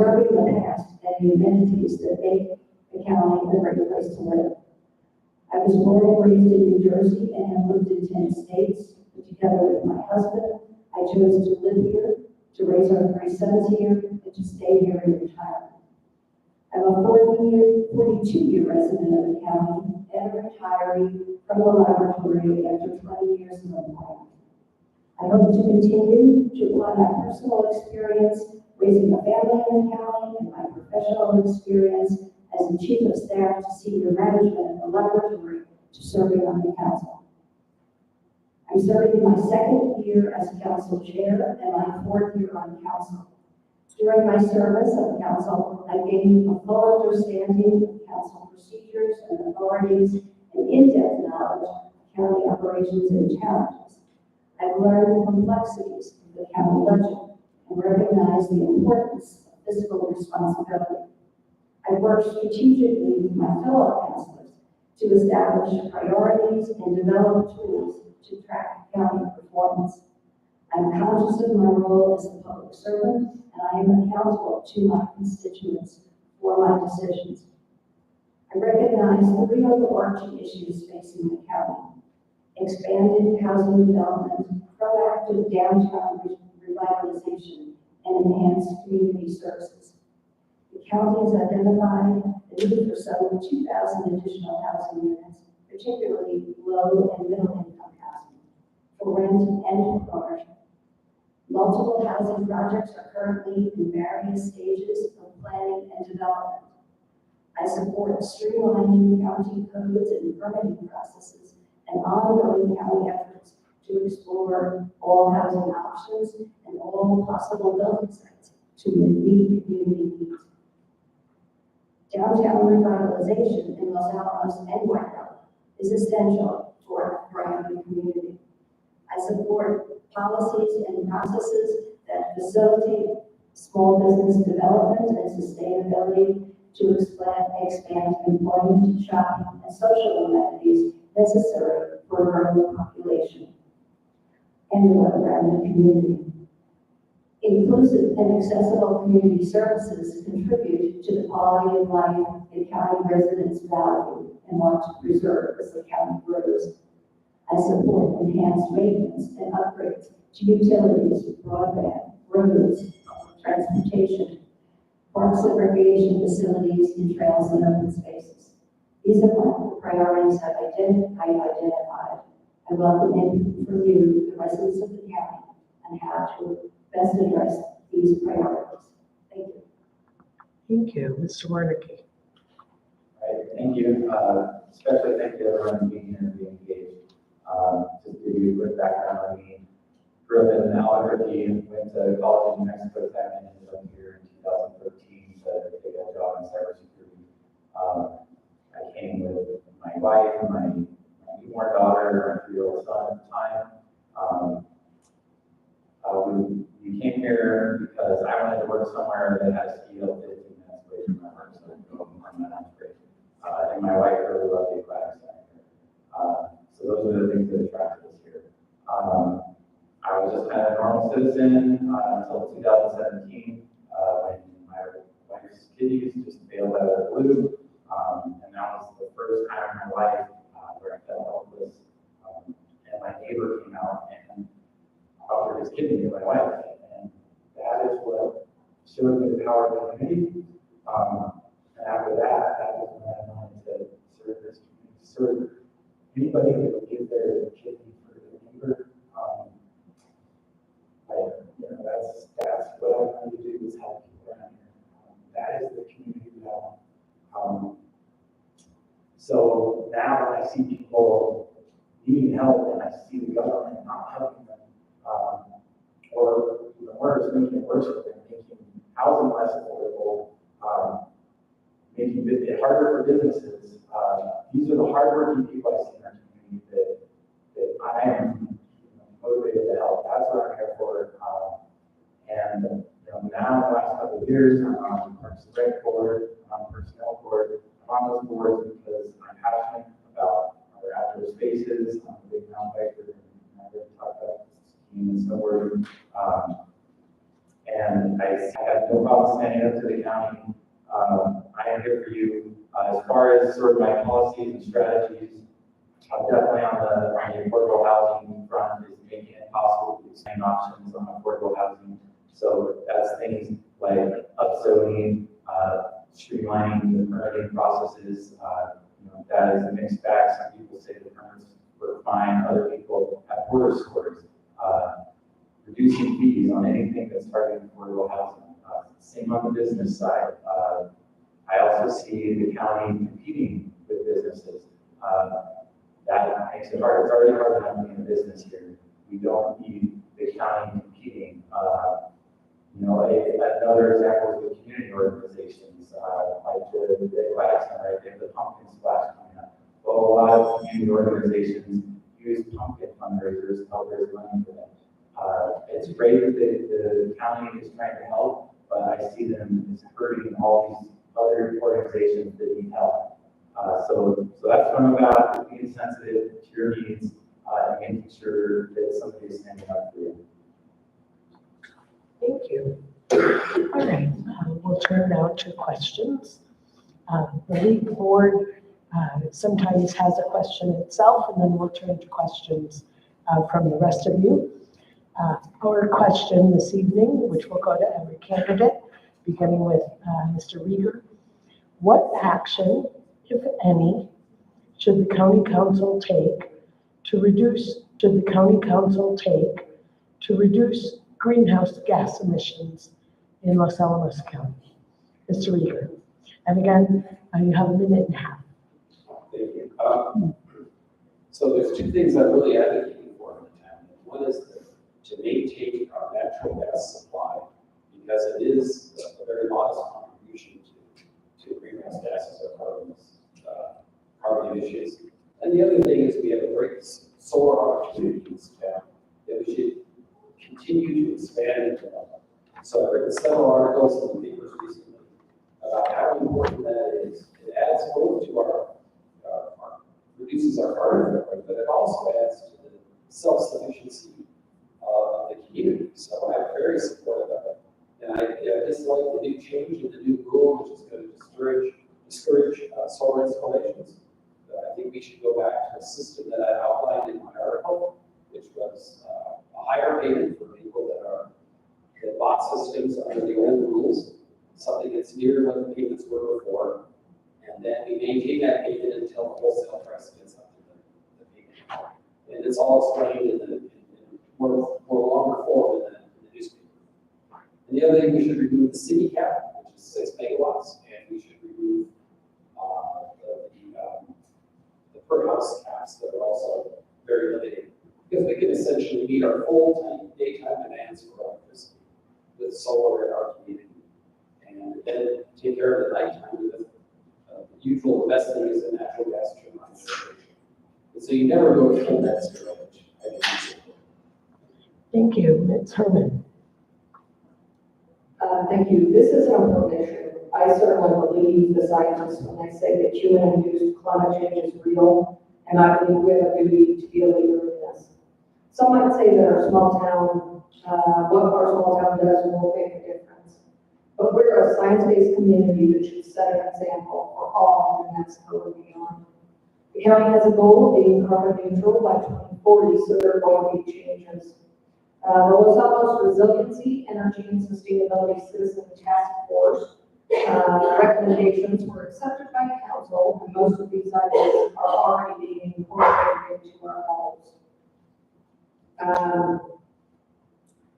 S12: a great place to live. I was born and raised in New Jersey and have lived in 10 states. Together with my husband, I chose to live here, to raise our 3 sons here, and to stay here in retirement. I'm a 42-year resident of the county and a retiree from the laboratory after 20 years of employment. I hope to continue to apply my personal experience raising a family in the county and my professional experience as the chief of staff to senior management at the laboratory to serving on the council. I'm serving in my 2nd year as council chair and my 4th year on council. During my service on council, I gained a full understanding of council procedures and authorities and in-depth knowledge of county operations and challenges. I've learned the complexities of the county budget and recognized the importance of fiscal responsibility. I've worked strategically with my fellow councilors to establish priorities and develop tools to track county performance. I'm conscious of my role as a public servant, and I am accountable to my constituents for my decisions. I recognize the real overarching issues facing the county: expanded housing development, proactive downtown revitalization, and enhanced community services. The county has identified the need for some 2,000 additional housing units, particularly low and middle income housing, for rent and for ownership. Multiple housing projects are currently in various stages of planning and development. I support streamlining county codes and permitting processes and ongoing county efforts to explore all housing options and all possible building sites to meet community needs. Downtown revitalization in Los Alamos and White Rock is essential for a thriving community. I support policies and processes that facilitate small business development and sustainability to expand employment, shopping, and social amenities necessary for a growing population and the well-rounded community. Inclusive and accessible community services contribute to the quality of life that county residents value and want to preserve as the county grows. I support enhanced maintenance and upgrades to utilities, broadband, roads, transportation, parks and recreation facilities, and trails and open spaces. These are the priorities I've identified. I welcome input from you, the residents of the county, on how to best address these priorities. Thank you.
S3: Thank you, Mr. Wernicke.
S13: Right, thank you. Especially thank you everyone for being here and being engaged. Just to give you a quick background on me, grew up in Albuquerque, went to college in New Mexico Tech, and ended up here in 2013 to take a job in cybersecurity. I came with my wife, my newborn daughter, my 3-year-old son at the time. We came here because I wanted to work somewhere that had a ski hill 15 minutes away from my work, so I could go on my lunch break. And my wife really loved the aquatic center. So those were the things that attracted us here. I was just kind of a normal citizen until 2017, when my wife's kidneys just failed out of the blue. And that was the first time in my life where I felt helpless. And my neighbor came out and offered his kidney to my wife. And that is what showed me the power of the community. And after that, that was when I wanted to serve this community, serve anybody that would give their kidney for their neighbor. That's what I wanted to do, is help people around here. That is the community development. So now when I see people needing help and I see the government not helping them, or even worse, making it worse for them, making housing less affordable, making it harder for businesses. These are the hardworking people I see in our community that I am motivated to help. That's what I'm here for. And now in the last couple of years, I'm on Parks and Rec board, I'm on Personnel board. I'm on those boards because I'm passionate about our outdoor spaces. I'm a big mountain biker, and I really talk about skiing and snowboarding. And I have no problem standing up to the county. I am here for you. As far as sort of my policies and strategies, I'm definitely on the affordable housing front, is making it possible to expand options on affordable housing. So that's things like upzoning, streamlining the permitting processes. That is a mixed bag. Some people say the permits were fine, other people have horror stories. Reducing fees on anything that's targeting affordable housing. Same on the business side. I also see the county competing with businesses. That makes it hard. It's already hard enough being a business here. We don't need the county competing. Another example is with community organizations, like the Aquatic Center, right? They have the pumpkin splash coming up. Well, a lot of community organizations use pumpkin fundraisers to help raise money for them. It's great that the county is trying to help, but I see them as hurting all these other organizations that need help. So that's what I'm about, being sensitive to your needs and making sure that somebody is standing up for you.
S3: Thank you. All right, we'll turn now to questions. The league board sometimes has a question itself, and then we'll turn to questions from the rest of you. Our question this evening, which will go to every candidate, beginning with Mr. Rieger. What action, if any, should the county council take to reduce greenhouse gas emissions in Los Alamos County? Mr. Rieger. And again, you have a minute and a half.
S11: Thank you. So there's two things I'm really advocating for in the town. One is to maintain our natural gas supply, because it is a very modest contribution to greenhouse gases or carbon emissions. And the other thing is we have a great solar opportunity in this town that we should continue to expand and develop. So I've written several articles in the papers recently about how important that is. It adds both to our reduces our carbon footprint, but it also adds to the self-sufficiency of the community. So I'm very supportive of it. And I just like the new change in the new rule, which is going to discourage solar installations. I think we should go back to a system that I outlined in my article, which was a higher payment for people that bought systems under the old rules, something that's near what the payments were before. And then we maintain that payment until the wholesale price gets up to the payment. And it's all explained in more longer form in the newspaper. And the other thing, we should remove the city cap, which is 6 megawatts, and we should remove the per house caps that are also very limiting, because we can essentially meet our full daytime demands for electricity with solar in our community, and then take care of the nighttime with the usual investing is in natural gas turbine generation. And so you never go to full net zero, which I think is important.
S3: Thank you, Ms. Herman.
S12: Thank you. This is an important issue. I certainly believe the scientists when they say that human-induced climate change is real, and I believe we have a duty to be a leader in this. Some might say that our small town, what our small town does won't make a difference. But we're a science-based community that should set an example for all in New Mexico and beyond. The county has a goal of being carbon neutral by 2040, so there are going to be changes. The Los Alamos Resiliency, Energy, and Sustainability Citizen Task Force recommendations were accepted by council, and most of these ideas are already being incorporated into our goals.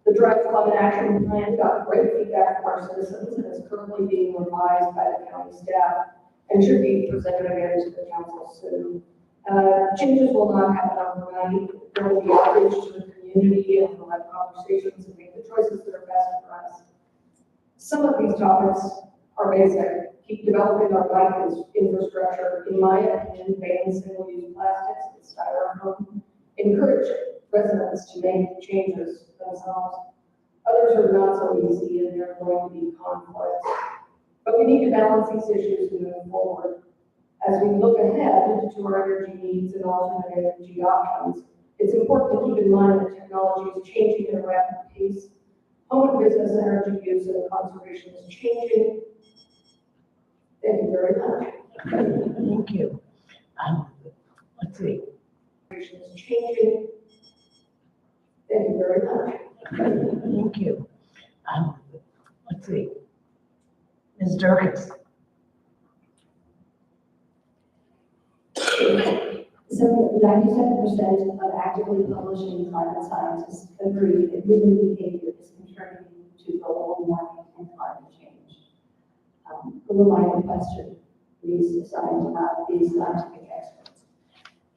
S12: The Direct Climate Action Plan got great feedback from our citizens and is currently being revised by the county staff and should be presented again to the council soon. Changes will not happen overnight. There will be outreach to the community, and we'll have conversations and make the choices that are best for us. Some of these topics are basic. Keep developing our bike infrastructure. In my opinion, ban single-use plastics and styrofoam. Encourage residents to make changes themselves. Others are not so easy, and there are going to be conflicts. But we need to balance these issues moving forward. As we look ahead to our energy needs and alternate energy options, it's important to keep in mind that technology is changing at a rapid pace. Home and business energy use and conservation is changing. Thank you very much.
S3: Thank you. Let's see.
S12: Conservation is changing. Thank you very much.
S3: Thank you. Let's see. Ms. Durkis.
S12: So 97% of actively publishing climate scientists agree that human behavior is contributing to global warming and climate change. Who am I to question these scientific experts?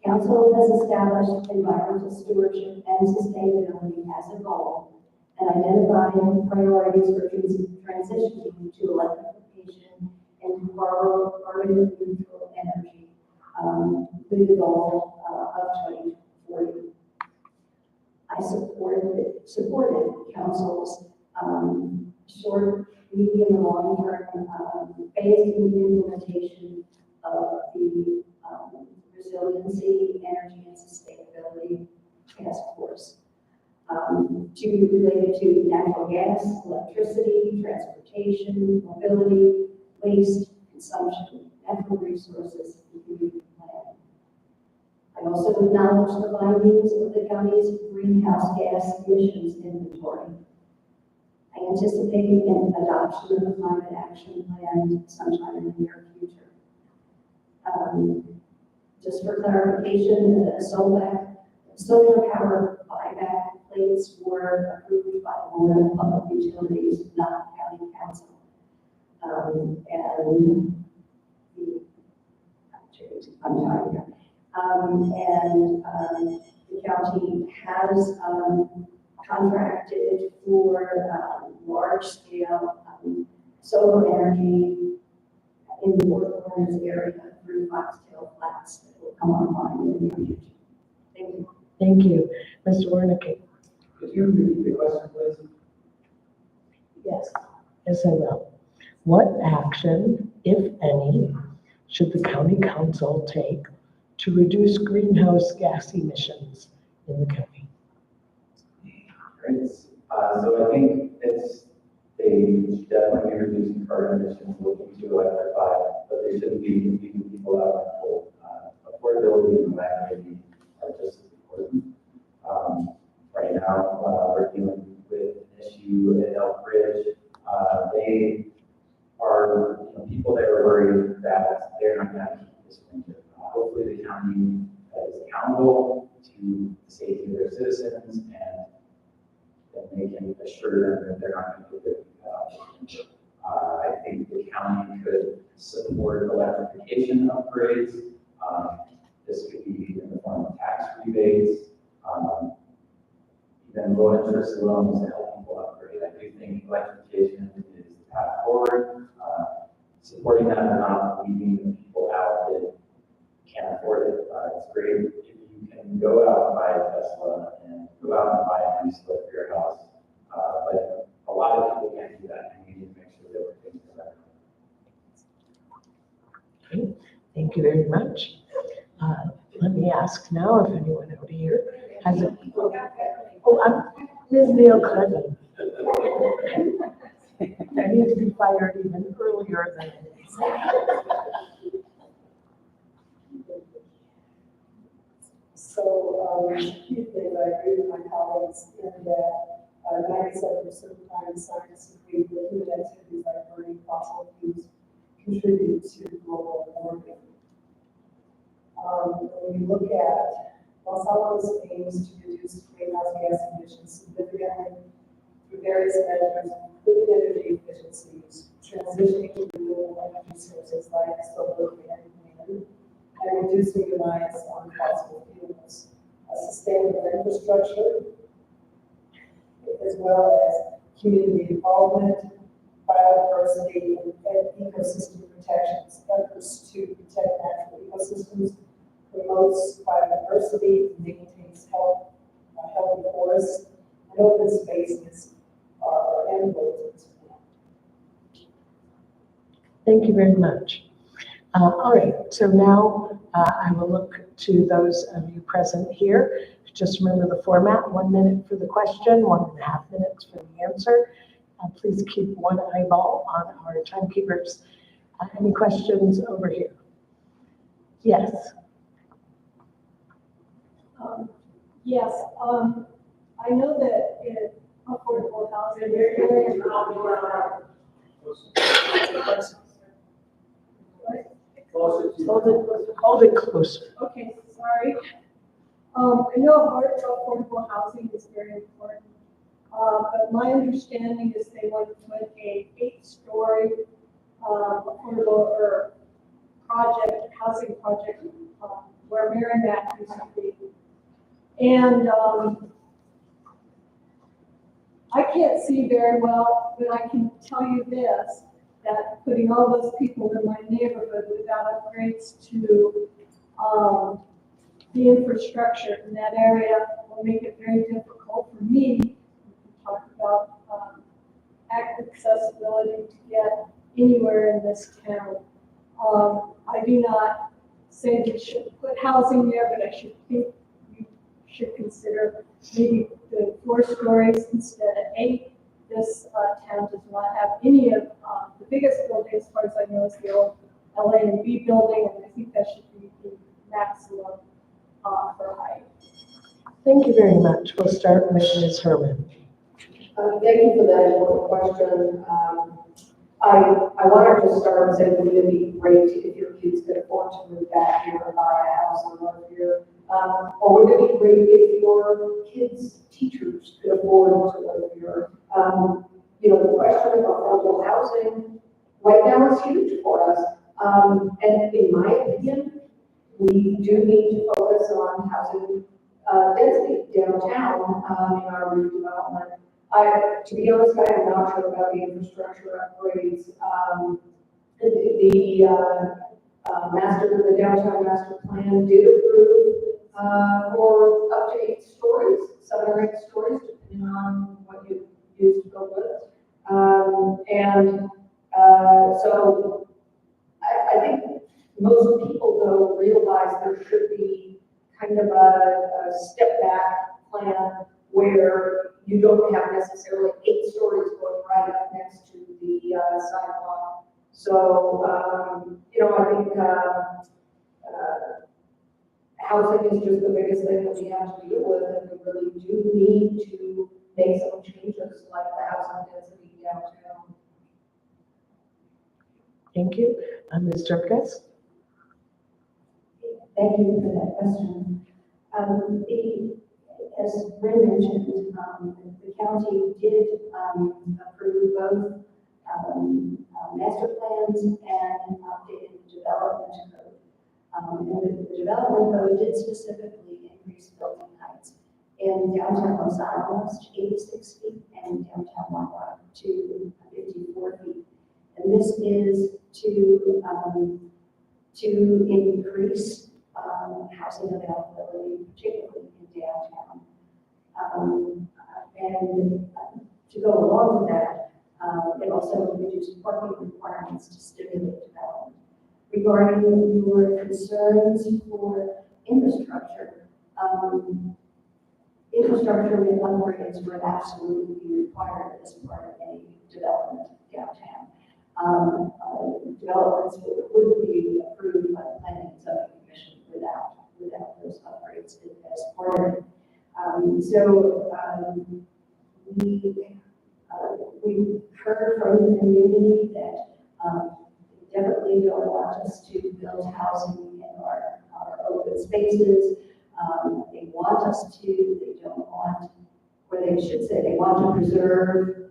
S12: Council has established environmental stewardship and sustainability as a goal and identifying priorities for transitioning to electrification and carbon neutral energy with the goal of 2040. I supported council's short, medium, and long-term phased implementation of the Resiliency, Energy, and Sustainability Task Force related to natural gas, electricity, transportation, mobility, waste, consumption, natural resources, and community planning. I also acknowledge the findings of the county's greenhouse gas emissions inventory. I anticipate an adoption of the climate action plan sometime in the near future. Just for clarification, the solar power buyback plates were approved by the Board of Public Utilities, not County Council. I'm sorry here. The county has contracted for large-scale solar energy in the Fort Myers area through Foxtail Flats that will come online in the near future. Thank you.
S3: Thank you. Mr. Wernicke.
S11: Could you repeat the question, please?
S3: Yes. Yes, I will. What action, if any, should the county council take to reduce greenhouse gas emissions in the county?
S13: Great. So I think they should definitely be reducing carbon emissions, looking to electrify, but they shouldn't be keeping people out on coal. Affordability and reliability are just as important. Right now, we're dealing with an issue at Elk Ridge. They are, people that are worried that they're not going to keep this winter. Hopefully the county is accountable to safety of their citizens, and that they can assure them that they're not going to get I think the county could support electrification upgrades. This could be in the form of tax rebates, even low interest loans to help people upgrade. I do think electrification is the path forward. Supporting that or not, leaving the people out that can't afford it. It's great if you can go out and buy a Tesla and go out and buy a new split for your house. But a lot of people can't do that, and we need to make sure that we're taking care of that.
S3: Okay, thank you very much. Let me ask now if anyone over here has a, I'm Ms. Neil Clinton. I need to be fired even earlier than
S5: So, a few things, I agree with my colleagues in that 97% of climate scientists agree that human activities like burning fossil fuels contribute to global warming. When we look at Los Alamos aims to reduce greenhouse gas emissions significantly through various measures, including energy efficiencies, transitioning to renewable energy sources like solar and wind, and reducing reliance on fossil fuels. A sustainable infrastructure, as well as community involvement, biodiversity, and ecosystem protections, efforts to protect natural ecosystems, promotes biodiversity, maintains healthy forests, and open spaces are input.
S3: Thank you very much. All right, so now I will look to those of you present here. Just remember the format: 1 minute for the question, 1.5 minutes for the answer. Please keep one eyeball on our timekeepers. Any questions over here? Yes.
S1: Yes, I know that in affordable housing, there's very
S3: Hold it closer.
S1: Okay, sorry. I know affordable housing is very important, but my understanding is they want to put a 8-story affordable or housing project where Merrimack used to be. And I can't see very well, but I can tell you this, that putting all those people in my neighborhood without upgrades to the infrastructure in that area will make it very difficult for me to talk about accessibility to get anywhere in this town. I do not say we should put housing there, but I should think you should consider maybe the 4 stories instead of 8. This town does not have any of the biggest building, as far as I know, is the old LA&B building, and I think that should be the maximum for height.
S3: Thank you very much. We'll start with Ms. Herman.
S12: Thank you for that important question. I wanted to start and say that it would be great if your kids could afford to move back here or buy a house and live here. Or would it be great if your kids' teachers could afford to live here? You know, the question about affordable housing right now is huge for us. And in my opinion, we do need to focus on housing density downtown in our redevelopment. To be honest, I am not sure about the infrastructure upgrades. The downtown master plan did approve for up to 8 stories, 7 or 8 stories, depending on what you use to go with it. So I think most people though realize there should be kind of a step back plan where you don't have necessarily 8 stories going right up next to the sidewalk. So, you know, I think housing is just the biggest thing that we have to deal with, and we really do need to make some changes like the housing density downtown.
S3: Thank you. Ms. Durkis?
S12: Thank you for that question. as Bryn mentioned, the county did approve both master plans and updated the development code. And the development code did specifically increase building heights in downtown Los Alamos to 86 feet and downtown Monroe to 54 feet. And this is to increase housing availability, particularly in downtown. And to go along with that, it also reduced parking requirements to stimulate development. Regarding your concerns for infrastructure, infrastructure upgrades would absolutely be required as part of any development downtown. Developments would be approved by the Planning and Zoning Commission without those upgrades as part of it. We heard from the community that they definitely don't want us to build housing in our open spaces. They want us to, they don't want, or they should say, they want to preserve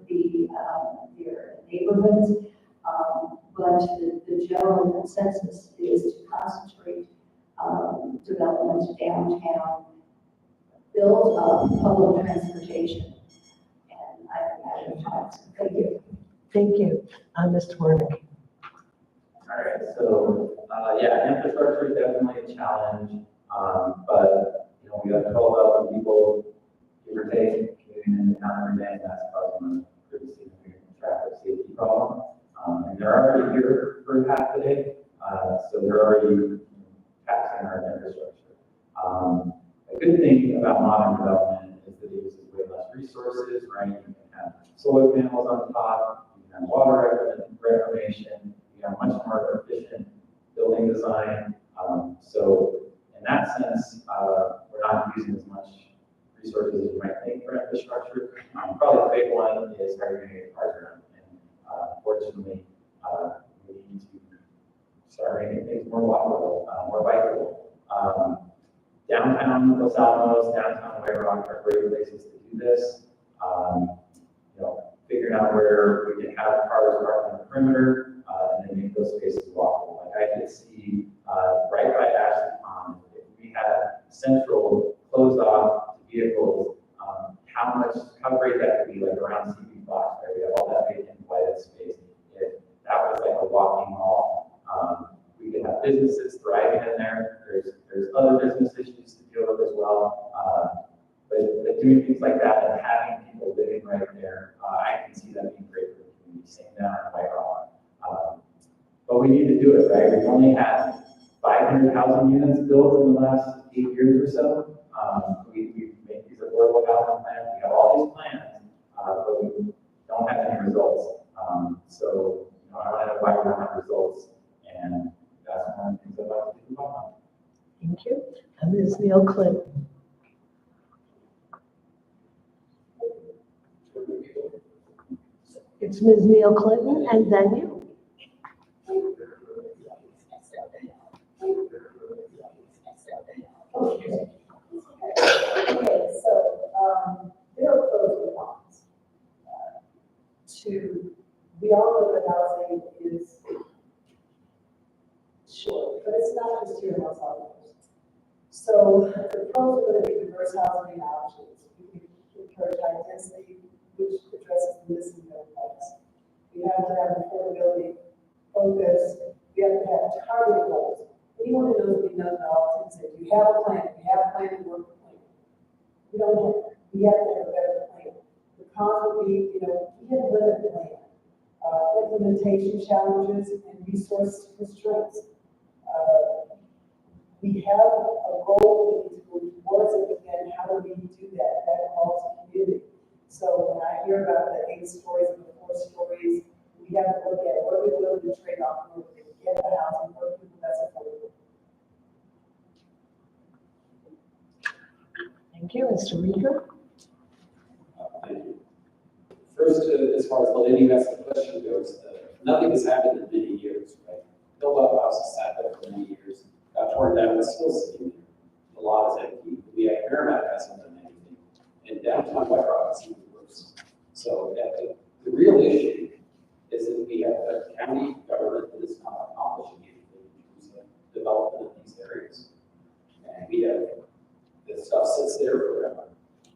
S12: their neighborhoods. But the general consensus is to concentrate development downtown, build up public transportation. And I'm out of time. Thank you.
S3: Thank you. Mr. Wernick.
S13: All right, so, yeah, infrastructure is definitely a challenge, but, you know, we have 12,000 people, give or take, commuting in the town every day, and that's causing a pretty significant traffic safety problem. And they're already here for half the day, so they're already taxing our infrastructure. A good thing about modern development is that it uses way less resources, right? You can have solar panels on top, you can have water reclamation, you have much more efficient building design. So in that sense, we're not using as much resources as you might think for infrastructure. Probably the big one is how you're going to get cars around. And fortunately, we need to start making things more walkable, more bikeable. Downtown Los Alamos, downtown White Rock are great places to do this. You know, figuring out where we can have cars parked on the perimeter, and then make those spaces walkable. Like I could see right by Ashley Pond, if we had central closed off to vehicles, how great that could be, like around CB Fox, where we have all that vacant lighted space. If that was like a walking mall, we could have businesses thriving in there. There's other business issues to deal with as well. But doing things like that and having people living right there, I can see that being great for the community, same down in White Rock. But we need to do it, right? We've only had 500 housing units built in the last 8 years or so. We make these affordable housing plans. We have all these plans, but we don't have any results. So, you know, I want to know why we don't have results, and that's one of the things I'd like to do about.
S3: Thank you. And Ms. Neil Clinton. It's Ms. Neil Clinton and then you.
S5: Okay, so there are pros and cons. We all know that housing is short, but it's not just here in Los Alamos. So the pros are going to be diverse housing options. We can encourage high density, which addresses the missing middle class. We have to have affordability focus. We have to have targeted goals. Anyone who knows me knows that I often say, do you have a plan? Do you have a plan and work the plan? We don't have it. We have to have a better plan. The cons would be, we have a limited plan. Implementation challenges and resource constraints. We have a goal we need to go towards it, but then how do we do that? That involves the community. So when I hear about the 8 stories and the 4 stories, we have to look at what are we willing to trade off in order to get the housing for people that's affordable.
S3: Thank you, Mr. Rieger.
S11: Thank you. First, as far as the lady who asked the question goes, nothing has happened in many years, right? Hilltop House has sat there for many years, got torn down, it's still sitting there. The lot is empty. We have Paramount hasn't done anything. downtown White Rock is even worse. So the real issue is that we have a county government that is not accomplishing anything in terms of development of these areas. And we have, this stuff sits there forever.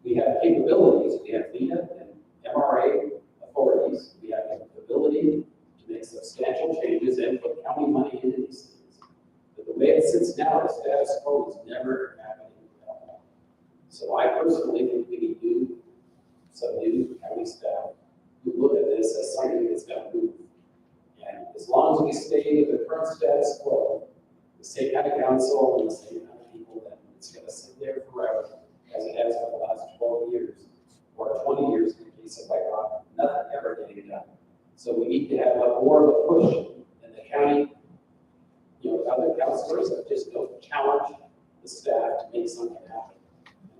S11: We have capabilities, we have NEDA and MRA authorities, we have the ability to make substantial changes and put county money into these things. But the way it sits now, the status quo is never happening. So I personally think we need some new county staff who look at this as something that's going to move. And as long as we stay with the current status quo, the same kind of council and the same kind of people, then it's going to sit there forever, as it has for the last 12 years, or 20 years in the case of White Rock, nothing ever getting done. So we need to have more of a push in the county. Other councilors that just don't challenge the staff to make something happen.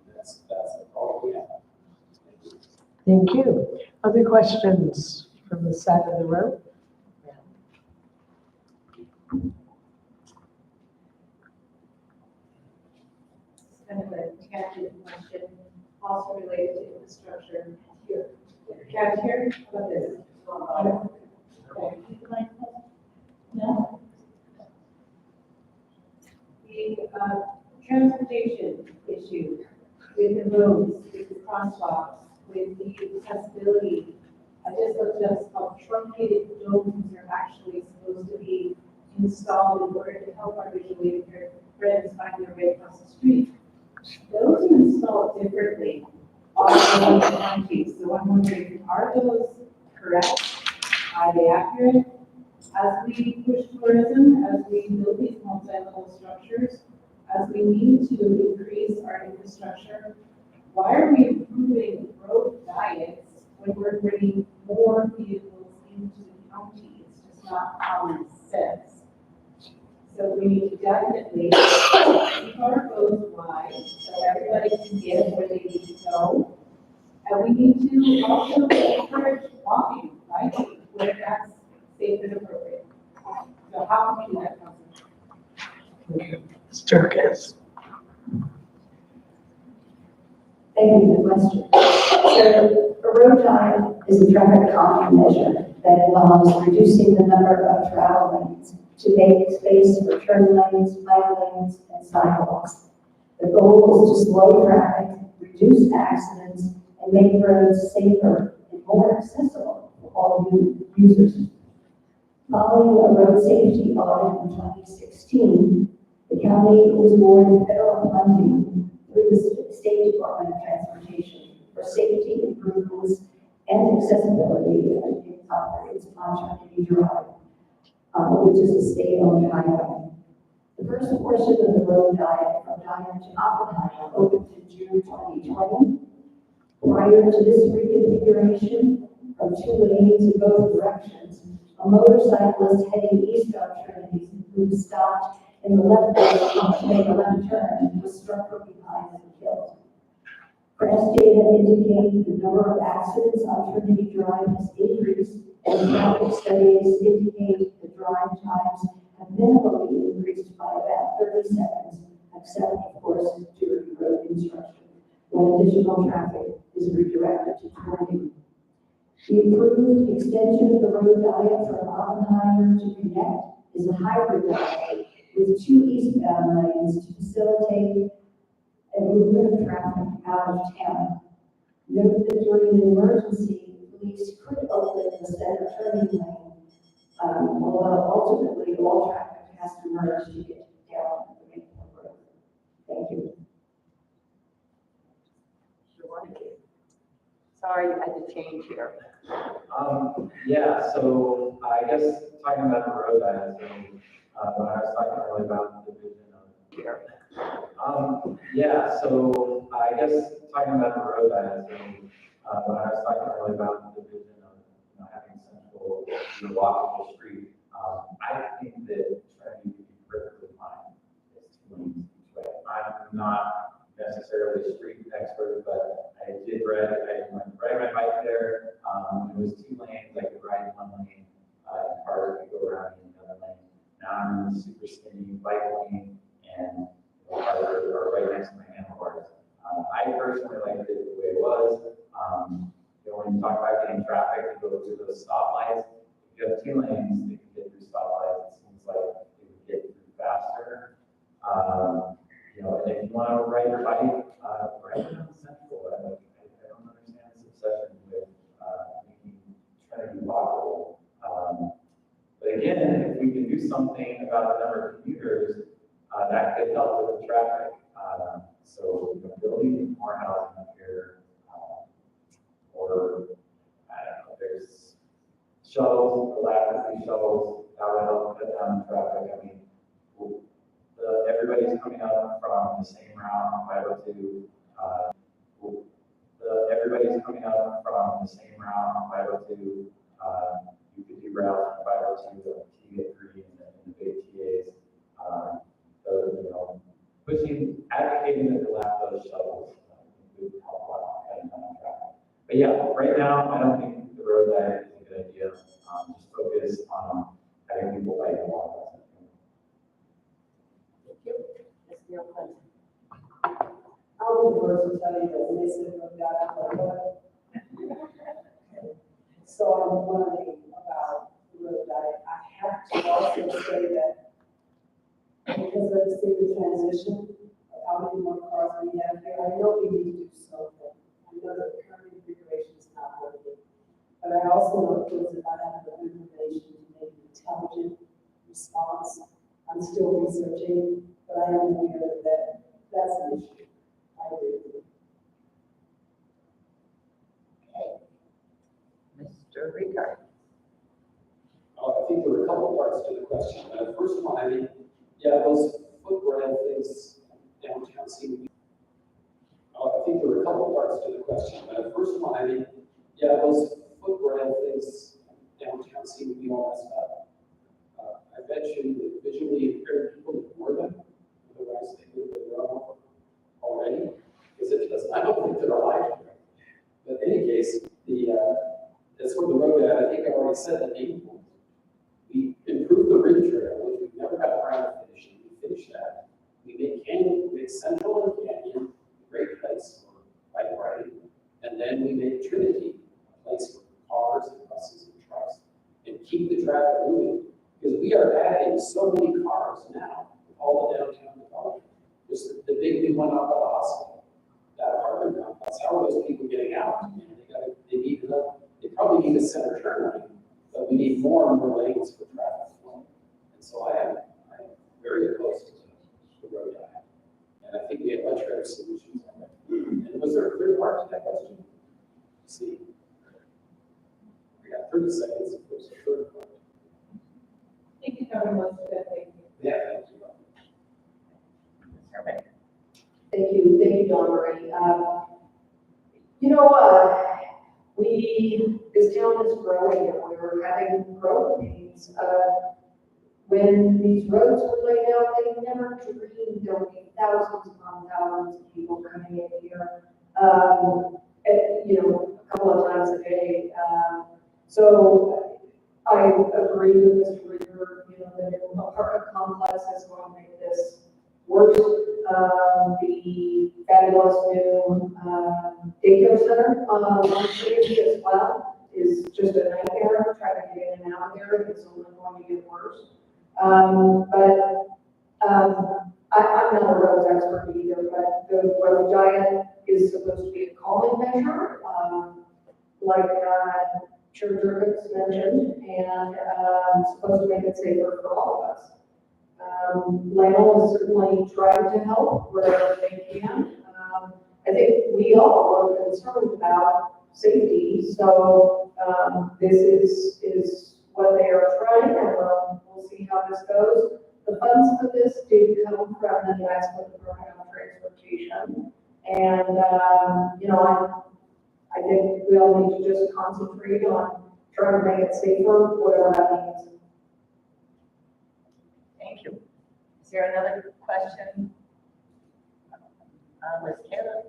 S11: And that's the problem we have.
S3: Thank you. Other questions from the side of the room?
S5: Kind of a tangent question, also related to infrastructure here. Cat here, how about this? Okay. No? The transportation issue with the roads, with the crosswalks, with the accessibility. I just looked up how truncated domes are actually supposed to be installed in order to help our visually impaired friends find their way across the street. Those are installed differently all over the county. So I'm wondering, are those correct? Are they accurate? As we push tourism, as we build these multi-level structures, as we need to increase our infrastructure, why are we improving road diets when we're bringing more vehicles into the county? It's just not common sense. So we need to definitely keep our roads wide so everybody can get where they need to go. And we need to also encourage walking, right, where that's safe and appropriate. So how can we do that, Councilor?
S3: Ms. Durkis.
S12: Thank you for the question. So a road diet is a traffic calming measure that involves reducing the number of travel lanes to make space for turn lanes, bike lanes, and sidewalks. The goal is to slow traffic, reduce accidents, and make roads safer and more accessible for all users. Following a road safety audit in 2016, the county was awarded federal funding through the State Department of Transportation for safety improvements and accessibility in operates on Trinity Drive, which is a state-owned highway. The first portion of the road diet from Diamond to Oppenheimer opened in June 2020. Prior to this reconfiguration from 2 lanes in both directions, a motorcyclist heading east on Trinity who stopped in the left lane to make a left turn was struck from behind and killed. Crash data indicate the number of accidents on Trinity Drive has increased, and traffic studies indicate the drive times have minimally increased by about 30 seconds, except, of course, during road construction, when additional traffic is redirected to Trinity. The improved extension of the road diet from Oppenheimer to Connect is a hybrid diet with 2 eastbound lanes to facilitate a movement of traffic out of town. Note that during an emergency, police could open the center turning lane, although ultimately all traffic has to merge to get down the main road. Thank you.
S9: Sorry, I had to change here.
S13: Yeah, so I guess talking about the road diet, when I was talking earlier about the vision of here. Yeah, so I guess talking about the road diet, when I was talking earlier about the vision of having central walkable street, I think that Trinity would be perfectly fine. It's 2 lanes each way. I'm not necessarily a street expert, but I did ride my bike there. It was 2 lanes. I could ride in 1 lane. Cars could go around in another lane. Now I'm in a super skinny bike lane, and cars are right next to my handlebars. I personally liked it the way it was. lanes, they can get through stoplights, it seems like they would get through faster. You know, and if you want to ride your bike, ride it on Central. I don't understand this obsession with trying to be walkable. But again, if we can do something about the number of commuters, that could help with the traffic. So, you know, building more housing up here, or I don't know, there's shuttles, electric shuttles, that would help cut down the traffic. I mean, everybody's coming up from the same route on 502. Everybody's coming up from the same route on 502. You could do routes from 502 to TA3 and the big TAs. You know, advocating to lap those shuttles would help a lot cutting down on traffic. But yeah, right now, I don't think the road diet is a good idea. Just focus on having people bike and walk.
S5: I'll be the first to tell you that when they said road diet, I'm like, what? So I'm wondering about the road diet. I have to also say that because of the transition of how many more cars we have here, I know we need to do something. I know that the current configuration is not working. But I also know that if I have the information to make an intelligent response, I'm still researching, but I am aware that that's an issue. I agree with you.
S9: Mr. Ricard.
S11: I think there were a couple parts to the question. The first one, I mean, yeah, those football things downtown seem to be. I think there were a couple parts to the question. The first one, I mean, yeah, those football things downtown seem to be all messed up. I bet you that visually impaired people ignore them. Otherwise, they would have run already. Because it doesn't. I don't think they're alive. But in any case, that's what the road. I think I already said that we improved the ridge trail, which we've never got around to finishing. We finished that. We made Central and Canyon a great place for bike riding. And then we made Trinity a place for cars and buses and trucks and keep the traffic moving. Because we are adding so many cars now with all the downtown development. Just the big new one up at the hospital, that apartment complex. How are those people getting out? They probably need a center turn lane, but we need more and more lanes for traffic flow. And so I am very opposed to the road diet. And I think we have much better solutions on that. And was there a third part to that question? Let's see. We got 30 seconds if there's a third part.
S5: Thank you very much for that. Thank you.
S11: Yeah, thank you.
S12: Thank you, Dawn Marie. This town is growing and we're having growth pains. When these roads were laid out, they never dreamed there would be thousands upon thousands of people coming in here, a couple of times a day. So I agree with Mr. Reader, the new apartment complex is going to make this worse. The fabulous new daycare center on City as well is just a nightmare. Trying to get in and out of there. It's only going to get worse. I'm not a roads expert either, but the road diet is supposed to be a calming measure, like Chair Durkins mentioned, and supposed to make it safer for all of us. Lionel has certainly tried to help wherever they can. I think we all are concerned about safety, so this is what they are trying, and we'll see how this goes. The funds for this did come from the Nebraska Department of Transportation, and I think we all need to just concentrate on trying to make it safer, whatever that means.
S8: Thank you. Is there another question? Ms. Taylor?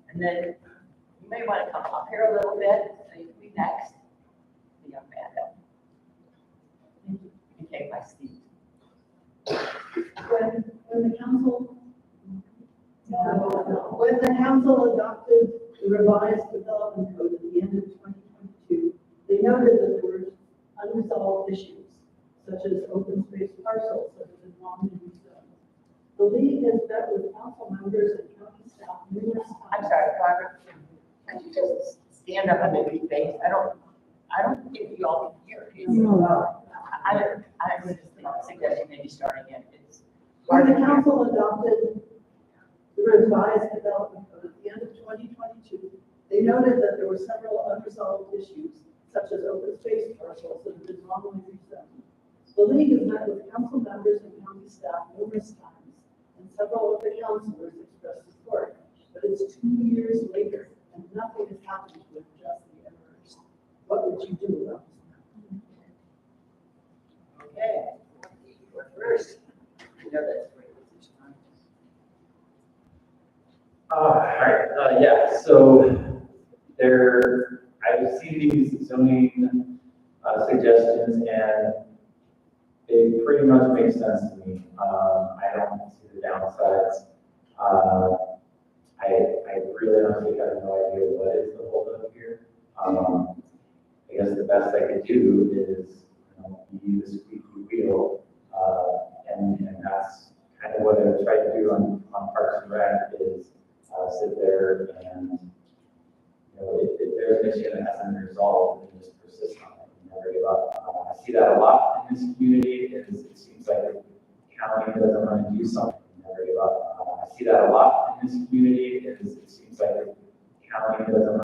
S8: And then you may want to come up here a little bit, so you can be next. The young man. You take my seat.
S14: When the council adopted the revised development code at the end of 2022, they noted that there were unresolved issues, such as open space parcels that have been long in zone. The league has met with council members and county staff numerous times.
S8: I'm sorry, Barbara, could you just stand up and maybe face? I don't think you all can hear. I would just suggest maybe starting again. It's
S14: When the council adopted the revised development code at the end of 2022, they noted that there were several unresolved issues, such as open space parcels that have been wrongly rezoned. The league has met with council members and county staff numerous times, and several of the councilors expressed support. But it's 2 years later, and nothing has happened to address the errors. What would you do about this?
S8: okay. You are first. You know that's great.
S13: All right, yeah, so I see these zoning suggestions and they pretty much make sense to me. I don't see the downsides. I really honestly have no idea what is the holdup here. I guess the best I could do is, be the squeaky wheel, and that's kind of what I try to do on Parks and Rec is sit there and, if there's an issue that hasn't been resolved, then just persist on it and never give up. I see that a lot in this community. It seems like the county doesn't want to do something and never give up. I see that a lot in this community. It seems like the county doesn't